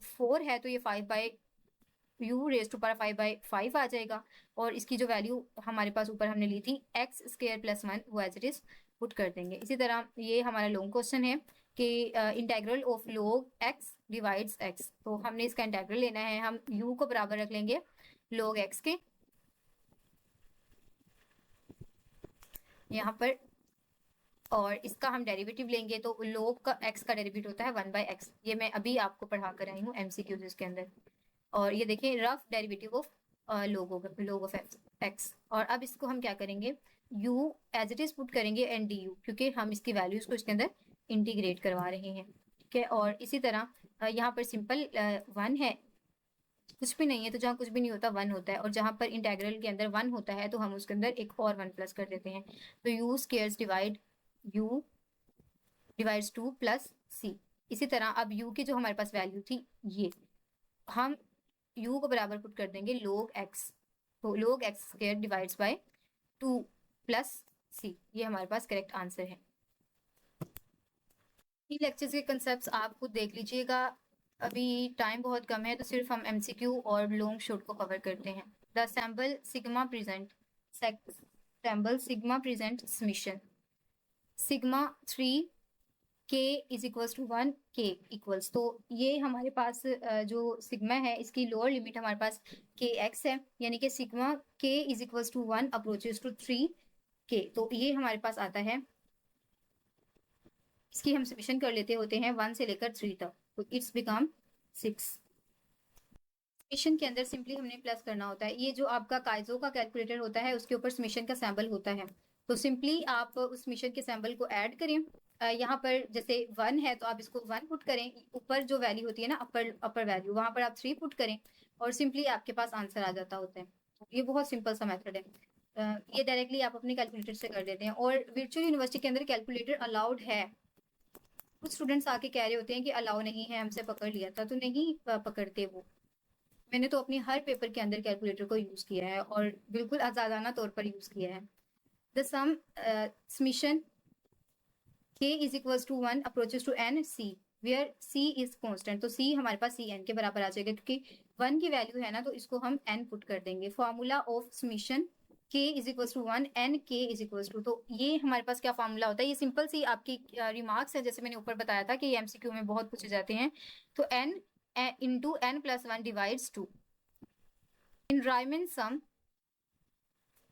4 है तो ये 5/u रेज टू पावर 5/5 आ जाएगा, और इसकी जो वैल्यू हमारे पास ऊपर हमने ली थी एक्स स्क्वायर प्लस 1 वो एज इट इज पुट कर देंगे। इसी तरह ये हमारा लॉन्ग क्वेश्चन है कि integral of log x divides x, तो हमने इसका इंटेग्रल लेना है, हम u को बराबर रख लेंगे log x के यहाँ पर, और इसका हम डेरिवेटिव लेंगे, तो log का x का डेरिवेटिव होता है 1/x। ये मैं अभी आपको पढ़ा कर आई हूँ MCQs के अंदर, और ये देखिए rough derivative of log of x। और अब इसको हम क्या करेंगे, u as it is put करेंगे एंड du, क्योंकि हम इसकी वैल्यूज को इसके अंदर इंटीग्रेट करवा रहे हैं, ठीक है। और इसी तरह यहाँ पर सिंपल 1 है, कुछ भी नहीं है तो जहाँ कुछ भी नहीं होता 1 होता है, और जहाँ पर इंटेग्रल के अंदर 1 होता है तो हम उसके अंदर एक और 1 प्लस कर देते हैं। तो u squares divide u divides 2 plus c। इसी तरह अब u की जो हमारे पास वैल्यू थी ये हम u को बराबर पुट कर देंगे log x, तो log x square divides bye 2 plus c, ये हमारे पास करेक्ट आंसर है। इन लेक्चर्स के कंसेप्ट्स आप खुद देख लीजिएगा, अभी टाइम बहुत कम है तो सिर्फ हम एमसीक्यू और लॉन्ग शॉर्ट को कवर करते हैं। The sample sigma present summation sigma 3 k is equals to 1 k equals, तो ये हमारे पास जो सिग्मा है इसकी लोअर लिमिट हमारे पास k x है, यानी कि sigma k is equals to 1 approaches to 3 k, तो ये हमारे पास आता है। इसकी हम समीशन कर लेते होते हैं 1 से लेकर 3 तक, तो इट्स बिकम 6। समीशन के अंदर सिंपली हमने प्लस करना होता है। ये जो आपका काइजो का कैलकुलेटर होता है उसके ऊपर समीशन का सैम्पल होता है, तो सिंपली आप उस समीशन के सैम्पल को ऐड करें। यहाँ पर जैसे 1 है तो आप इसको 1 पुट करें, ऊपर जो वैल्यू होती है ना अपर वैल्यू, वहां पर आप 3 पुट करें और सिंपली आपके पास आंसर आ जाता होता है। ये बहुत सिंपल सा मेथड है। ये डायरेक्टली आप अपने कैलकुलेटर से कर देते हैं। और वर्चुअल यूनिवर्सिटी के अंदर कैलकुलेटर अलाउड है। कुछ स्टूडेंट्स आके कह रहे होते हैं कि अलाउ नहीं है, हमसे पकड़ लिया था, तो नहीं पकड़ते वो। मैंने तो अपनी हर पेपर के अंदर कैलकुलेटर को यूज किया है और बिल्कुल आजादाना तौर पर यूज किया है। The sum summation k is equals to 1 approaches to n c where c is constant, तो c हमारे पास c n के बराबर आ जाएगा, क्योंकि 1 की वैल्यू है ना तो इसको हम n पुट कर देंगे। Formula of summation k is equals to 1 n k is equals to, तो ये हमारे पास क्या फॉर्मूला होता है। ये सिंपल सी आपकी रिमार्क्स है, जैसे मैंने ऊपर बताया था कि ये एमसीक्यू में बहुत पूछे जाते हैं। तो n into n plus 1 divides 2 in Riemann some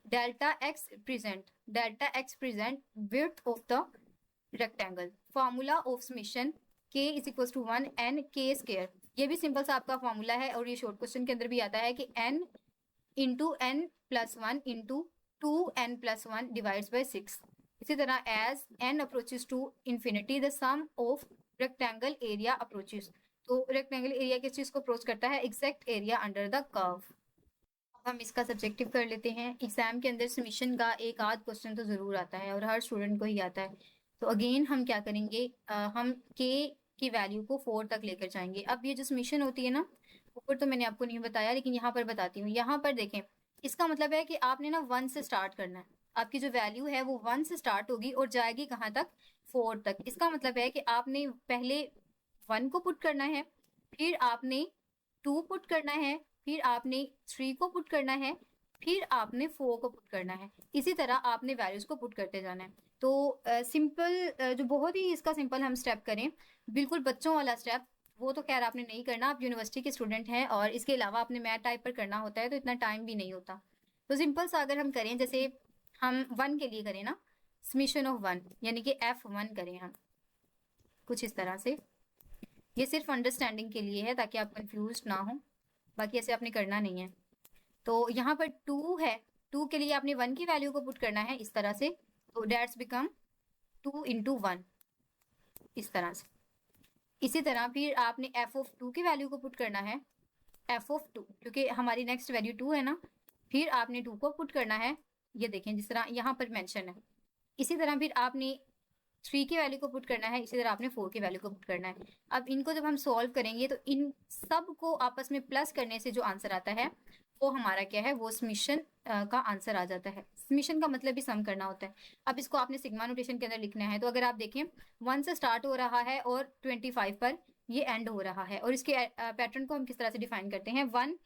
delta x present width of the rectangle, formula of summation k is equals to 1 n k square। ये भी सिंपल सा आपका फॉर्मूला है और ये शॉर्ट क्वेश्चन के अंदर भी आता है कि n into n plus 1 into 2n plus 1 divides by 6। इसी तरह as n approaches to infinity the sum of rectangle area approaches, तो रेक्टेंगल एरिया किस चीज को अप्रोच करता है, exact area under the curve. हम इसका सब्जेक्टिव कर लेते हैं। एग्जाम के अंदर समीशन का एक आध क्वेश्चन तो जरूर आता है और हर स्टूडेंट को ही आता है। तो अगेन हम क्या करेंगे, हम k की वैल्यू को 4 तक लेकर जाएंगे। अब ये जो समीशन होती है ना, ऊपर तो मैंने आपको नहीं बताया लेकिन यहाँ पर बताती हूँ। यहाँ पर देखें, इसका मतलब है कि आपने ना 1 से स्टार्ट करना है। आपकी जो वैल्यू है वो 1 से स्टार्ट होगी और जाएगी कहाँ तक, 4 तक। इसका मतलब है कि आपने पहले 1 को पुट करना है, फिर आपने 2 पुट करना है, फिर आपने 3 को पुट करना है, फिर आपने 4 को पुट करना है। इसी तरह आपने वैल्यूज को पुट करते जाना है। तो सिंपल जो बहुत ही इसका सिंपल हम स्टेप करें, बिल्कुल बच्चों वाला स्टेप, वो तो खैर आपने नहीं करना, आप यूनिवर्सिटी के स्टूडेंट हैं और इसके अलावा आपने मैथ टाइप पर करना होता है तो इतना टाइम भी नहीं होता। तो सिंपल सा अगर हम करें, जैसे हम 1 के लिए करें ना, समीशन ऑफ 1 यानी कि F1 करें हम कुछ इस तरह से। ये सिर्फ अंडरस्टैंडिंग के लिए है ताकि आप कंफ्यूज ना हो, बाकी ऐसे आपने करना नहीं है। तो यहाँ पर 2 है, 2 के लिए आपने 1 की वैल्यू को पुट करना है इस तरह से, तो डेट्स बिकम 2 इंटू 1 इस तरह से। इसी तरह फिर आपने f ऑफ 2 की वैल्यू को पुट करना है, f ऑफ 2, क्योंकि हमारी नेक्स्ट वैल्यू 2 है ना, फिर आपने 2 को पुट करना है, ये देखें जिस तरह यहाँ पर मेंशन है। इसी तरह फिर आपने 3 की वैल्यू को पुट करना है, इसी तरह आपने 4 की वैल्यू को पुट करना है। अब इनको जब हम सॉल्व करेंगे तो इन सब को आपस में प्लस करने से जो आंसर आता है वो हमारा क्या है, वो समीशन का आंसर आ जाता है। समीशन का मतलब भी सम करना होता है। अब इसको आपने सिग्मा नोटेशन के अंदर लिखना है। तो अगर आप देखें 1 से स्टार्ट हो रहा है और 25 पर ये एंड हो रहा है, और इसके पैटर्न को हम किस तरह से डिफाइन करते हैं, 1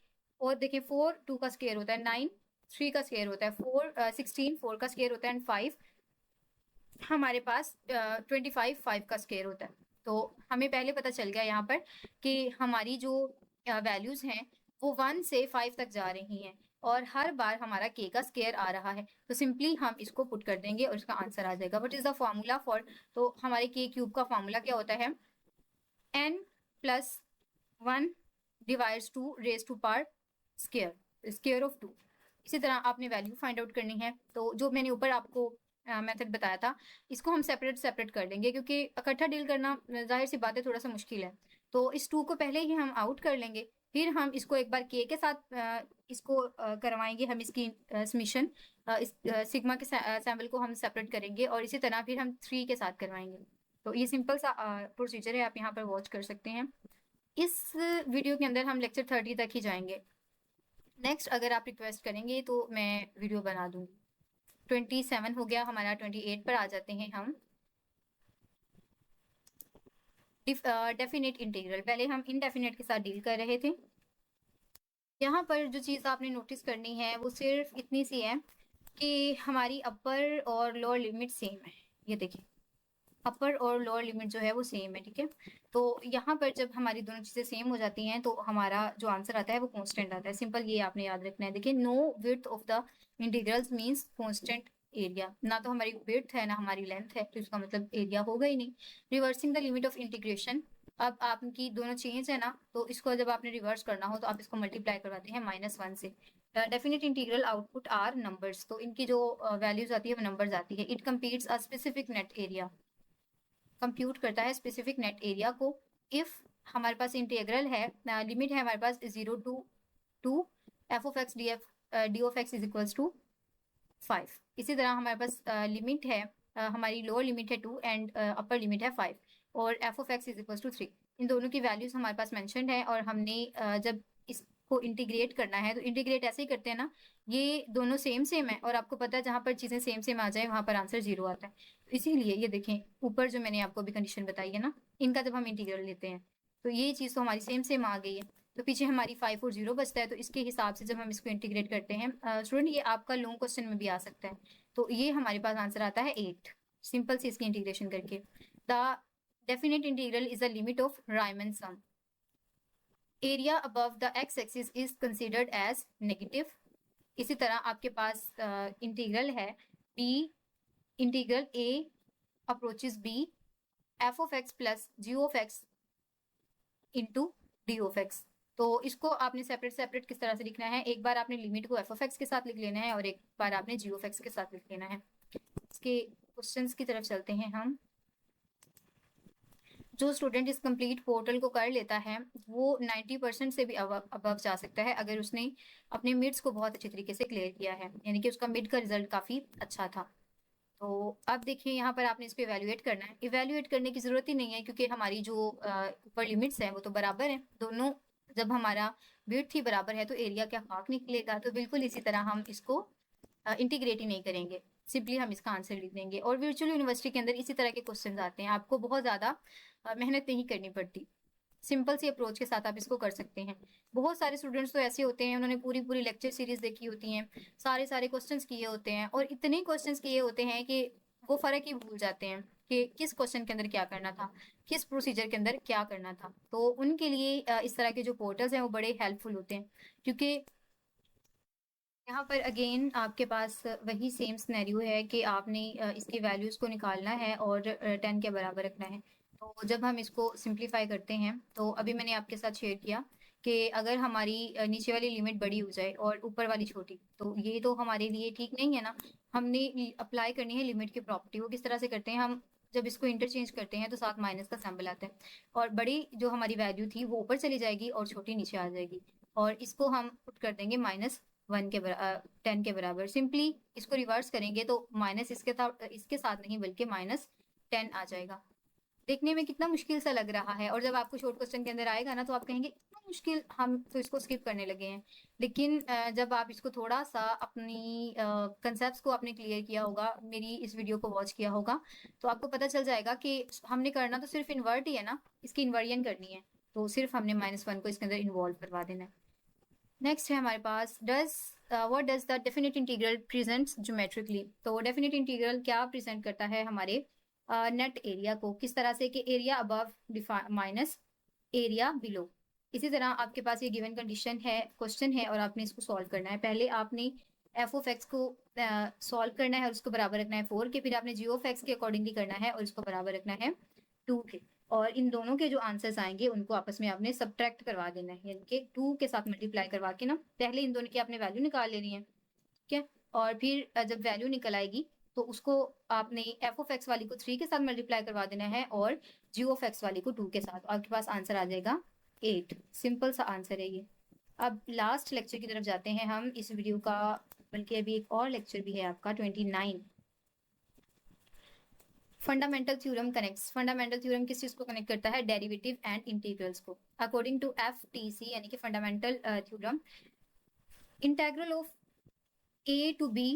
और देखें 4 2 का स्क्वायर होता है, 9 3 का स्क्वायर होता है, 4 16 4 का स्क्वायर होता है, एंड 5 हमारे पास 25 5 का स्क्वायर होता है। तो हमें पहले पता चल गया यहाँ पर कि हमारी जो वैल्यूज हैं वो 1 से 5 तक जा रही हैं और हर बार हमारा k का स्क्वायर आ रहा है। तो सिंपली हम इसको पुट कर देंगे और इसका आंसर आ जाएगा। What is the formula for, तो हमारे k क्यूब का फॉर्मूला क्या होता है, n plus 1 divides 2 raise to power square of 2। इसी तरह आपने वैल्यू फाइंड आउट करनी है। तो जो मैंने ऊपर आपको मेथड बताया था, इसको हम सेपरेट कर लेंगे क्योंकि इकट्ठा डील करना जाहिर सी बात है थोड़ा सा मुश्किल है। तो इस 2 को पहले ही हम आउट कर लेंगे, फिर हम इसको एक बार k के साथ इसको करवाएंगे हम इसकी समीशन, इस सिग्मा के सैम्पल को हम सेपरेट करेंगे और इसी तरह फिर हम 3 के साथ करवाएंगे। तो ये सिंपल सा प्रोसीजर है, आप यहाँ पर वॉच कर सकते हैं। इस वीडियो के अंदर हम लेक्चर 30 तक ही जाएंगे। नेक्स्ट अगर आप रिक्वेस्ट करेंगे तो मैं वीडियो बना दूंगी। 27 हो गया हमारा, 28 पर आ जाते हैं हम। Definite integral. पहले हम इनडेफिनेट के साथ डील कर रहे थे। यहाँ पर जो चीज़ आपने नोटिस करनी है वो सिर्फ इतनी सी है कि हमारी अपर और लोअर लिमिट सेम है। ये देखिए, अपर और लोअर लिमिट जो है वो सेम है, ठीक है। तो यहाँ पर जब हमारी दोनों चीज़ें सेम हो जाती हैं तो हमारा जो आंसर आता है वो कांस्टेंट आता है। सिंपल, ये आपने याद रखना है। देखिए, no width of the integrals means constant area. ना तो हमारी विड्थ है ना हमारी लेंथ है, तो इसका मतलब एरिया होगा ही नहीं। Reversing the limit of integration, अब आपकी दोनों चेंज है ना, तो इसको जब आपने रिवर्स करना हो तो आप इसको मल्टीप्लाई करवाते हैं -1 से। Definite integral output are numbers, तो इनकी जो वैल्यूज आती है वो नंबर्स आती है। It completes a specific net area, compute करता है स्पेसिफिक नेट एरिया को। इफ हमारे पास इंटीग्रल है, लिमिट है हमारे पास 0 to f of x d of x is equals to 5। इसी तरह हमारे पास लिमिट है, हमारी लोअर लिमिट है 2 एंड अपर लिमिट है 5, और f of x is equals to 3। इन दोनों की वैल्यूज हमारे पास मेंशन्ड है, और हमने जब इसको इंटीग्रेट करना है तो इंटीग्रेट ऐसे ही करते हैं ना, ये दोनों सेम सेम है, और आपको पता है जहाँ पर चीज़ें सेम सेम आ जाए वहाँ पर आंसर 0 आता है। तो इसीलिए ये देखें, ऊपर जो मैंने आपको अभी कंडीशन बताई है ना, इनका जब हम इंटीग्रल लेते हैं तो ये चीज़ तो हमारी सेम सेम आ गई है। तो पीछे हमारी 5 और 0 बचता है, तो इसके हिसाब से जब हम इसको इंटीग्रेट करते हैं, स्टूडेंट ये आपका लॉन्ग क्वेश्चन में भी आ सकता है, तो ये हमारे पास आंसर आता है 8, सिंपल से इसकी इंटीग्रेशन करके। The definite integral is the limit of Riemann sum. Area above the x axis is considered as negative. इसी तरह आपके पास इंटीग्रल है b, integral a approaches b, f of x plus g of x into d of x. तो इसको आपने separate separate किस तरह से लिखना है, एक बार आपने लिमिट को एफ ऑफ एक्स के साथ लिख लेना है और एक बार आपने जी ऑफ एक्स के साथ लिख लेना है। इसके क्वेश्चंस की तरफ चलते हैं हम। जो स्टूडेंट इस कंप्लीट पोर्टल को कर लेता है वो 90% से भी अबव जा सकता है, अगर उसने अपने मिड्स को बहुत अच्छे तरीके से क्लियर किया है, यानी कि उसका मिड का रिजल्ट काफ़ी अच्छा था। तो अब देखिए, यहाँ पर आपने इसको इवेल्युएट करना है। इवेल्युएट करने की ज़रूरत ही नहीं है, क्योंकि हमारी जो ऊपर लिमिट्स हैं वो तो बराबर हैं दोनों। जब हमारा विड्थ ही बराबर है तो एरिया क्या खाक निकलेगा। तो बिल्कुल इसी तरह हम इसको इंटीग्रेट ही नहीं करेंगे, सिंपली हम इसका आंसर लिख देंगे। और वर्चुअल यूनिवर्सिटी के अंदर इसी तरह के क्वेश्चन आते हैं, आपको बहुत ज़्यादा मेहनत नहीं करनी पड़ती। सिंपल सी अप्रोच के साथ आप इसको कर सकते हैं। बहुत सारे स्टूडेंट्स तो ऐसे होते हैं, उन्होंने पूरी पूरी लेक्चर सीरीज देखी होती हैं, सारे सारे क्वेश्चंस किए होते हैं, और इतने क्वेश्चंस किए होते हैं कि वो फ़र्क ही भूल जाते हैं कि किस क्वेश्चन के अंदर क्या करना था, किस प्रोसीजर के अंदर क्या करना था। तो उनके लिए इस तरह के जो पोर्टल्स हैं वो बड़े हेल्पफुल होते हैं, क्योंकि यहाँ पर अगेन आपके पास वही सेम सिनेरियो है कि आपने इसकी वैल्यूज़ को निकालना है और 10 के बराबर रखना है। तो जब हम इसको सिंप्लीफाई करते हैं, तो अभी मैंने आपके साथ शेयर किया कि अगर हमारी नीचे वाली लिमिट बड़ी हो जाए और ऊपर वाली छोटी, तो ये तो हमारे लिए ठीक नहीं है ना। हमने अप्लाई करनी है लिमिट की प्रॉपर्टी। वो किस तरह से करते हैं, हम जब इसको इंटरचेंज करते हैं तो साथ माइनस का सिंबल आता है, और बड़ी जो हमारी वैल्यू थी वो ऊपर चली जाएगी और छोटी नीचे आ जाएगी, और इसको हम पुट कर देंगे -1 के 10 के बराबर। सिंपली इसको रिवर्स करेंगे तो माइनस इसके साथ नहीं बल्कि -10 आ जाएगा। देखने में कितना मुश्किल सा लग रहा है, और जब आपको शॉर्ट क्वेश्चन के अंदर आएगा ना तो आप कहेंगे इतना मुश्किल, हम तो इसको स्किप करने लगे हैं। लेकिन जब आप इसको थोड़ा सा अपनी कंसेप्ट्स को आपने क्लियर किया होगा, मेरी इस वीडियो को वॉच किया होगा, तो आपको पता चल जाएगा कि हमने करना तो सिर्फ इन्वर्ट ही है ना, इसकी इन्वर्जन करनी है, तो सिर्फ हमने -1 को इसके अंदर इन्वॉल्व करवा देना है। नेक्स्ट है हमारे पास what does the definite integral presents geometrically. तो डेफिनेट इंटीग्रल क्या प्रेजेंट करता है हमारे नेट एरिया को, किस तरह से कि area above minus area below. इसी तरह आपके पास ये गिवन कंडीशन है, क्वेश्चन है, और आपने इसको सॉल्व करना है। पहले आपने एफ ऑफ एक्स को सॉल्व करना है और उसको बराबर रखना है 4 के, फिर आपने जी ऑफ एक्स के अकॉर्डिंगली करना है और इसको बराबर रखना है 2 के, और इन दोनों के जो आंसर्स आएंगे उनको आपस में आपने सब्ट्रैक्ट करवा देना है, यानी कि 2 के साथ मल्टीप्लाई करवा के ना, पहले इन दोनों की आपने वैल्यू निकाल लेनी है, ठीक है। और फिर जब वैल्यू निकल आएगी तो उसको आपने एफ ऑफ एक्स वाली को 3 के साथ मल्टीप्लाई करवा देना है और जी ऑफ एक्स वाली को 2 के साथ, आपके पास आंसर आ जाएगा 8। सिंपल सा आंसर है ये। अब लास्ट लेक्चर की तरफ जाते हैं हम इस वीडियो का, बल्कि अभी एक और लेक्चर भी है आपका 29। Fundamental theorem connects. Fundamental theorem किस चीज को कनेक्ट करता है, डेरिवेटिव एंड इंटीग्रल्स को। अकॉर्डिंग टू एफटीसी यानी कि fundamental theorem, integral of a to b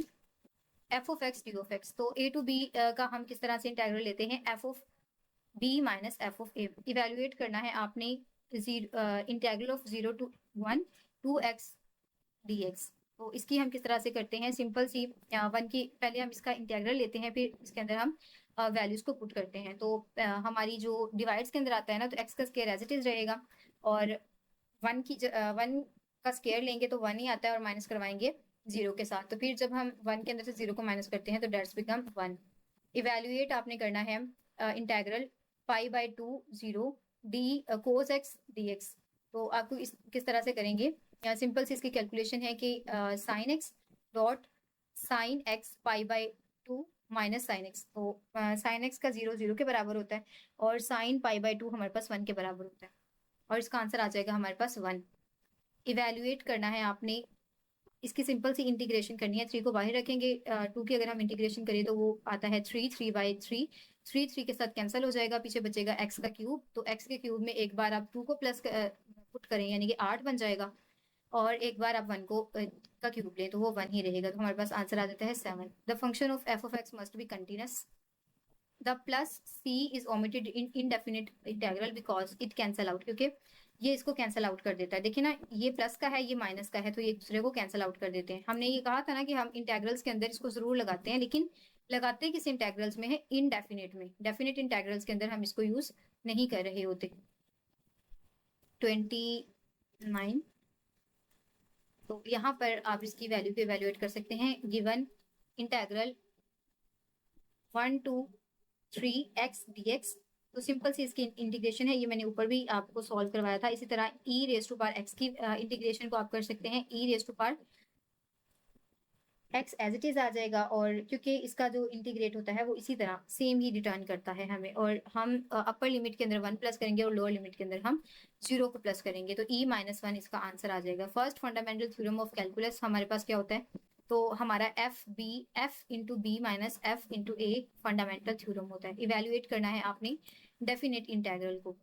f of x d of x. तो ए टू बी का हम किस तरह से इंटीग्रल लेते हैं, F of b minus F of A. Evaluate करना है आपने integral of 0 to 1 2x dx। तो इसकी हम किस तरह से करते हैं, सिंपल सी 1 की पहले हम इसका इंटीग्रल लेते हैं, फिर इसके अंदर हम वैल्यूज को पुट करते हैं। तो हमारी जो डिवाइड्स के अंदर आता है ना, तो x का स्क्वायर एज इट इज रहेगा, और 1 का स्क्वायर लेंगे तो 1 ही आता है, और माइनस करवाएंगे 0 के साथ। तो फिर जब हम 1 के अंदर से 0 को माइनस करते हैं तो डेट्स बिकम 1। इवेल्युएट आपने करना है integral pi by 2 0 d cos X D X. तो आपको किस तरह से करेंगे, सिंपल सी इसकी कैलकुलेशन है कि sine x dot sine x pi by 2 minus sine x. तो साइन एक्स का 0 0 के बराबर होता है, और साइन पाई बाई 2 हमारे पास 1 के बराबर होता है, और इसका आंसर आ जाएगा हमारे पास 1। इवेल्युएट करना है आपने, इसकी सिंपल सी इंटीग्रेशन करनी है। 3 को बाहर रखेंगे, 2 की अगर हम इंटीग्रेशन करें तो वो आता है 3 3 बाई 3। 3 3 के साथ कैंसिल हो जाएगा, पीछे बचेगा x का क्यूब। तो x के क्यूब में एक बार आप 2 को प्लस पुट करें यानी कि 8 बन जाएगा, और एक बार आप 1 को का क्यूब लें तो वो 1 ही रहेगा। तो हमारे पास आंसर आ जाता है 7। The function of f of x must be continuous. The plus c is omitted in indefinite integral because it cancel out, क्योंकि ये इसको कैंसिल आउट कर देता है। देखिए ना, ये प्लस का है, ये माइनस का है, तो ये एक दूसरे को कैंसिल आउट कर देते हैं। हमने ये कहा था ना कि हम इंटीग्रल्स के अंदर इसको जरूर लगाते हैं, लेकिन लगाते किस इंटीग्रल्स में है, इनडेफिनिट में। डेफिनिट इंटीग्रल्स के अंदर हम इसको यूज नहीं कर रहे होते। 29। तो यहाँ पर आप इसकी वैल्यू को इवेल्युएट कर सकते हैं। Given integral 1 to 3x dx। तो सिंपल सी इसकी इंटीग्रेशन है, ये मैंने ऊपर भी आपको सॉल्व करवाया था। इसी तरह e raise to power x की इंटीग्रेशन को आप कर सकते हैं, e raise to power x as it is आ जाएगा, और क्योंकि इसका जो इंटीग्रेट होता है वो इसी तरह सेम ही रिटर्न करता है हमें। और हम अपर लिमिट के अंदर 1 प्लस करेंगे और लोअर लिमिट के अंदर हम 0 को प्लस करेंगे, तो e माइनस 1 इसका आंसर आ जाएगा। First fundamental theorem of calculus हमारे पास क्या होता है, तो हमारा f into b minus f into a fundamental theorem होता है। इवेल्युएट करना है आपने डेफिनेट इंटीग्रल को।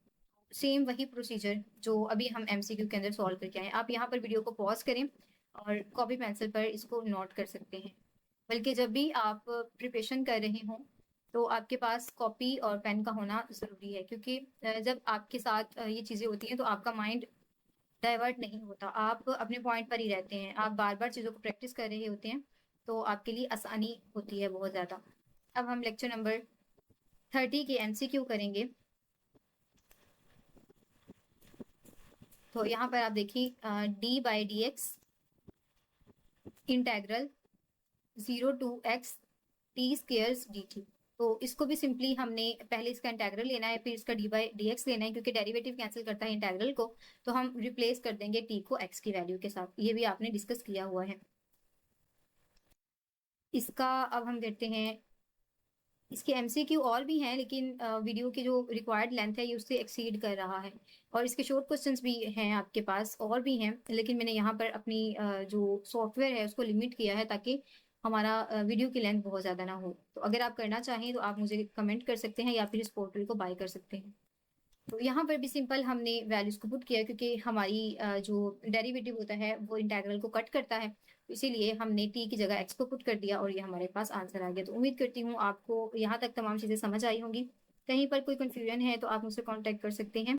सेम वही प्रोसीजर जो अभी हम एमसीक्यू के अंदर सॉल्व करके आए। आप यहाँ पर वीडियो को पॉज करें और कॉपी पेंसिल पर इसको नोट कर सकते हैं। बल्कि जब भी आप प्रिपरेशन कर रहे हों तो आपके पास कॉपी और पेन का होना ज़रूरी है, क्योंकि जब आपके साथ ये चीज़ें होती हैं तो आपका माइंड डाइवर्ट नहीं होता, आप अपने पॉइंट पर ही रहते हैं, आप बार बार चीज़ों को प्रैक्टिस कर रहे होते हैं, तो आपके लिए आसानी होती है बहुत ज़्यादा। अब हम लेक्चर नंबर 30 के एमसीक्यू करेंगे। तो यहाँ पर आप देखिए D by D x integral 0 to x t squares dt। तो इसको भी सिंपली हमने पहले इसका इंटेग्रल लेना है, फिर इसका डी बाई डी एक्स लेना है, क्योंकि डेरिवेटिव कैंसिल करता है इंटेग्रल को। तो हम रिप्लेस कर देंगे t को x की वैल्यू के साथ, ये भी आपने डिस्कस किया हुआ है। इसका अब हम देखते हैं, इसके एमसीक्यू और भी हैं, लेकिन वीडियो की जो रिक्वायर्ड लेंथ है ये उससे एक्सीड कर रहा है, और इसके शॉर्ट क्वेश्चंस भी हैं आपके पास और भी हैं, लेकिन मैंने यहाँ पर अपनी जो सॉफ्टवेयर है उसको लिमिट किया है ताकि हमारा वीडियो की लेंथ बहुत ज़्यादा ना हो। तो अगर आप करना चाहें तो आप मुझे कमेंट कर सकते हैं या फिर इस पोर्टल को बाय कर सकते हैं। तो यहाँ पर भी सिंपल हमने वैल्यूज को पुट किया, क्योंकि हमारी जो डेरिवेटिव होता है वो इंटीग्रल को कट करता है, तो इसीलिए हमने t की जगह x को पुट कर दिया और ये हमारे पास आंसर आ गया। तो उम्मीद करती हूँ आपको यहाँ तक तमाम चीज़ें समझ आई होंगी। कहीं पर कोई कंफ्यूजन है तो आप मुझसे कांटेक्ट कर सकते हैं।